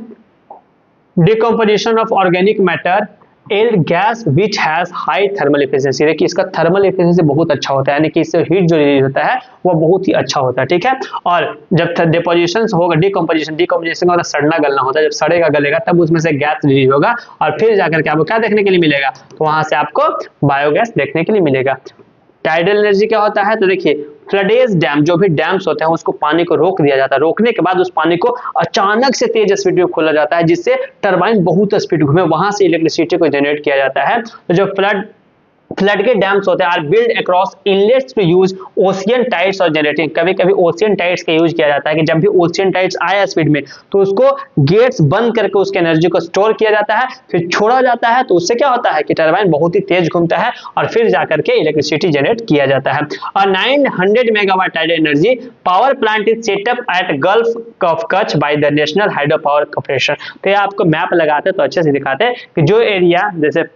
decomposition of organic matter air gas which has high thermal efficiency. देखिए इसका थर्मल एफिशिएंसी बहुत अच्छा होता है, यानी कि इससे हीट जो रिलीज होता है वो बहुत ही अच्छा होता है, ठीक है। और जब डिपोजिशन होगा, डिकम्पोजिशन का मतलब सड़ना गलना होता है, जब सड़ेगा गलेगा तब उसमें से गैस रिलीज होगा और फिर जाकर के आपको क्या देखने के लिए मिलेगा, तो वहां से आपको बायोगैस देखने के लिए मिलेगा। टाइडल एनर्जी क्या होता है, तो देखिए फ्लडेज डैम, जो भी डैम्स होते हैं उसको पानी को रोक दिया जाता है, रोकने के बाद उस पानी को अचानक से तेज स्पीड में खोला जाता है जिससे टरबाइन बहुत स्पीड घूमे, वहां से इलेक्ट्रिसिटी को जनरेट किया जाता है। तो जो फ्लड के डैम्स होते हैं are build across inlets to use ocean tides और जनरेटिंग। कभी कभी ओशियन टाइड्स का यूज किया जाता है कि जब भी ओशियन टाइड्स आया स्पीड में तो उसको गेट्स बंद करके उसके एनर्जी को स्टोर किया जाता है, फिर छोड़ा जाता है, तो उससे क्या होता है कि टरबाइन बहुत ही तेज घूमता है और फिर जाकर के इलेक्ट्रिसिटी जनरेट किया जाता है। और 900 megawatt tidal energy power plant is setup at Gulf of Kutch by the National Hydro Power Corporation. तो ये आपको मैप लगाते तो अच्छे से दिखाते हैं कि जो एरिया जैसे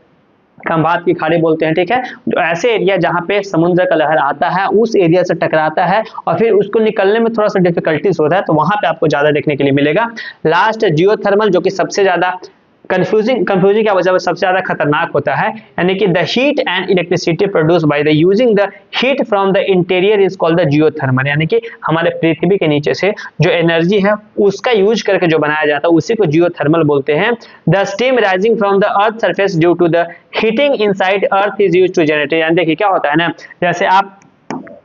खंभात की खाड़ी बोलते हैं, ठीक है, जो ऐसे एरिया जहां पे समुद्र का लहर आता है उस एरिया से टकराता है और फिर उसको निकलने में थोड़ा सा डिफिकल्टीज होता है, तो वहां पे आपको ज्यादा देखने के लिए मिलेगा। लास्ट जियोथर्मल, जो कि सबसे ज्यादा कंफ्यूजिंग क्या वजह से सबसे ज्यादा खतरनाक होता है, यानी कि the heat and electricity produce by the using the heat from the interior is called the geothermal. यानी कि हमारे पृथ्वी के नीचे से जो एनर्जी है उसका यूज करके जो बनाया जाता है उसी को जियोथर्मल बोलते हैं। The steam rising from the earth surface due to the heating inside earth is used to generate. यानी देखिए क्या होता है ना, जैसे आप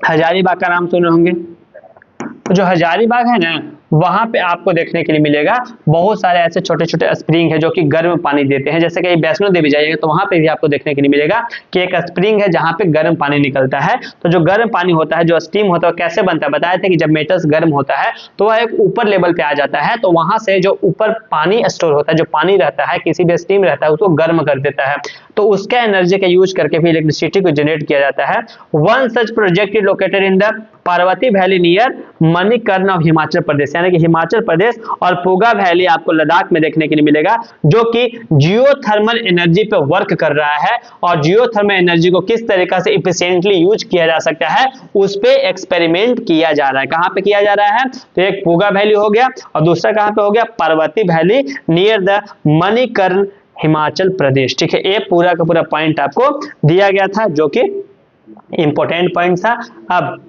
हजारीबाग का नाम सुने होंगे, तो जो हजारीबाग है ना वहां पे आपको देखने के लिए मिलेगा बहुत सारे ऐसे छोटे छोटे स्प्रिंग है जो कि गर्म पानी देते हैं। जैसे कि वैष्णो देवी जाइएगा तो वहां पे भी आपको देखने के लिए मिलेगा कि एक स्प्रिंग है जहां पे गर्म पानी निकलता है। तो जो गर्म पानी होता है, जो स्टीम होता है, कैसे बनता है बताया था कि जब मेटल्स गर्म होता है तो वह एक ऊपर लेवल पे आ जाता है, तो वहां से जो ऊपर पानी स्टोर होता है, जो पानी रहता है, किसी भी स्टीम रहता है, उसको गर्म कर देता है, तो उसका एनर्जी का यूज करके भी इलेक्ट्रिसिटी को जनरेट किया जाता है। One such project is located in the Parvati valley near Manikaran of Himachal Pradesh. यानी कि हिमाचल प्रदेश और पूगा वैली आपको लद्दाख में देखने के लिए मिलेगा, जो कि जियोथर्मल एनर्जी पे वर्क कर रहा है और जियोथर्मल एनर्जी को किस तरीके से इफिशिएंटली यूज किया जा सकता है उस पे एक्सपेरिमेंट किया जा रहा है। कहां पे किया जा रहा है, तो एक पूगा वैली हो गया और दूसरा कहां पे हो गया, Parvati valley near the Manikaran Himachal Pradesh. ठीक है, ये पूरा का पूरा पॉइंट आपको दिया गया था जो कि इंपॉर्टेंट पॉइंट था। अब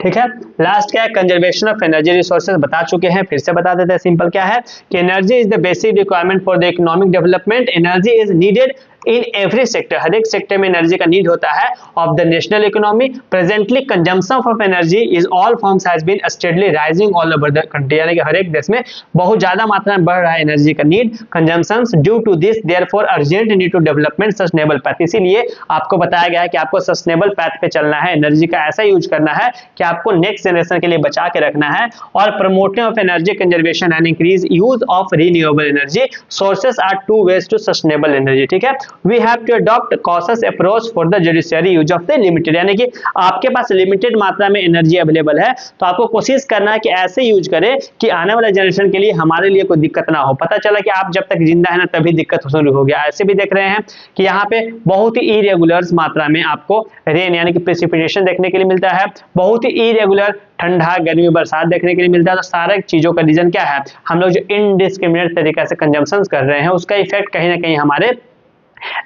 ठीक है, लास्ट क्या है, कंजर्वेशन ऑफ एनर्जी रिसोर्सेज बता चुके हैं, फिर से बता देते हैं। सिंपल क्या है कि energy is the basic requirement for the economic development. Energy is needed in every sector, हर एक सेक्टर में एनर्जी का नीड होता है of the national economy. Presently consumption of energy is all forms has been steadily rising all over the country. यानी कि हर एक देश में बहुत ज्यादा मात्रा में बढ़ रहा है एनर्जी का need, consumptions. Due to this therefore urgent need to development sustainable path. इसीलिए आपको बताया गया है कि आपको सस्टेनेबल पैथ पे चलना है, एनर्जी का ऐसा यूज करना है कि आपको नेक्स्ट जनरेशन के लिए बचा के रखना है। और promoting of energy conservation and increase use of renewable energy sources are two ways to sustainable energy. ठीक है, we have to adopt cautious approach for the judiciary use of the limited। यानी कि आपके पास लिमिटेड मात्रा में energy available है तो आपको कोशिश करना है कि ऐसे यूज करें कि आने वाले जनरेशन के लिए हमारे लिए कोई दिक्कत ना हो। पता चला कि आप जब तक जिंदा है ना तभी दिक्कत शुरू हो गया। ऐसे भी देख रहे हैं कि यहाँ पे बहुत ही इरेगुलर मात्रा में आपको रेन यानी कि प्रेसिपिटेशन देखने के लिए मिलता है, बहुत ही इरेगुलर ठंडा गर्मी बरसात देखने के लिए मिलता है। तो सारे चीजों का रीजन क्या है, हम लोग जो इनडिस्क्रिमिनेट तरीके से कंजम्पशन कर रहे हैं उसका इफेक्ट कहीं ना कहीं हमारे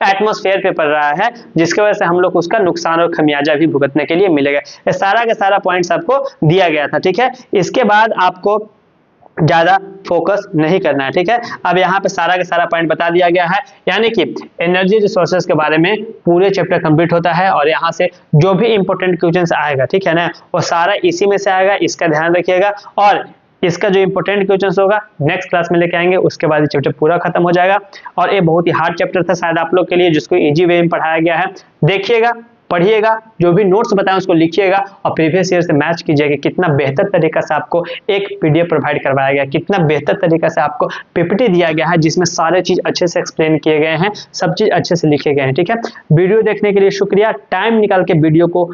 एटमॉस्फेयर पे पड़ रहा है, जिसकी वजह से हम लोग उसका नुकसान और खमियाजा भी भुगतने के लिए मिलेगा। ये सारा का सारा पॉइंट्स आपको दिया गया था। ठीक है, इसके बाद आपको ज्यादा फोकस नहीं करना है। ठीक है, अब यहाँ पे सारा का सारा पॉइंट बता दिया गया है, यानी कि एनर्जी रिसोर्सेज के बारे में पूरे चैप्टर कंप्लीट होता है और यहाँ से जो भी इंपॉर्टेंट क्वेश्चंस आएगा, ठीक है ना, वो सारा इसी में से आएगा, इसका ध्यान रखिएगा। और इसका जो इंपॉर्टेंट क्वेश्चंस होगा नेक्स्ट क्लास में लेके आएंगे, उसके बाद ये चैप्टर पूरा खत्म हो जाएगा। और ये बहुत ही हार्ड चैप्टर था शायद आप लोग के लिए, जिसको इजी वे में पढ़ाया गया है। देखिएगा, पढ़िएगा, जो भी नोट्स बताएं उसको लिखिएगा और प्रीवियस ईयर से मैच कीजिएगा कितना बेहतर तरीका से आपको एक पीडीएफ प्रोवाइड करवाया गया, कितना बेहतर तरीका से आपको पीपीटी दिया गया है जिसमें सारे चीज अच्छे से एक्सप्लेन किए गए हैं, सब चीज अच्छे से लिखे गए हैं। ठीक है, वीडियो देखने के लिए शुक्रिया। टाइम निकाल के वीडियो को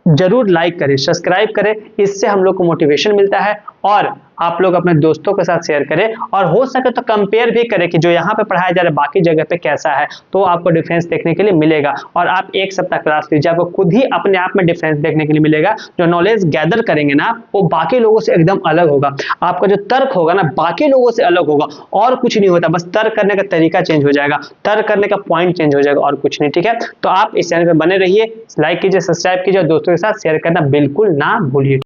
जरूर लाइक करें, सब्सक्राइब करें, इससे हम लोग को मोटिवेशन मिलता है। और आप लोग अपने दोस्तों के साथ शेयर करें और हो सके तो कंपेयर भी करें कि जो यहाँ पे पढ़ाया जा रहा है बाकी जगह पे कैसा है, तो आपको डिफरेंस देखने के लिए मिलेगा। और आप एक सप्ताह क्लास लीजिए, आपको खुद ही अपने आप में डिफरेंस देखने के लिए मिलेगा। जो नॉलेज गैदर करेंगे ना वो बाकी लोगों से एकदम अलग होगा, आपका जो तर्क होगा ना बाकी लोगों से अलग होगा। और कुछ नहीं होता, बस तर्क करने का तरीका चेंज हो जाएगा, तर्क करने का पॉइंट चेंज हो जाएगा और कुछ नहीं। ठीक है, तो आप इस चैनल पे बने रहिए, लाइक कीजिए, सब्सक्राइब कीजिए और दोस्तों के साथ शेयर करना बिल्कुल ना भूलिए।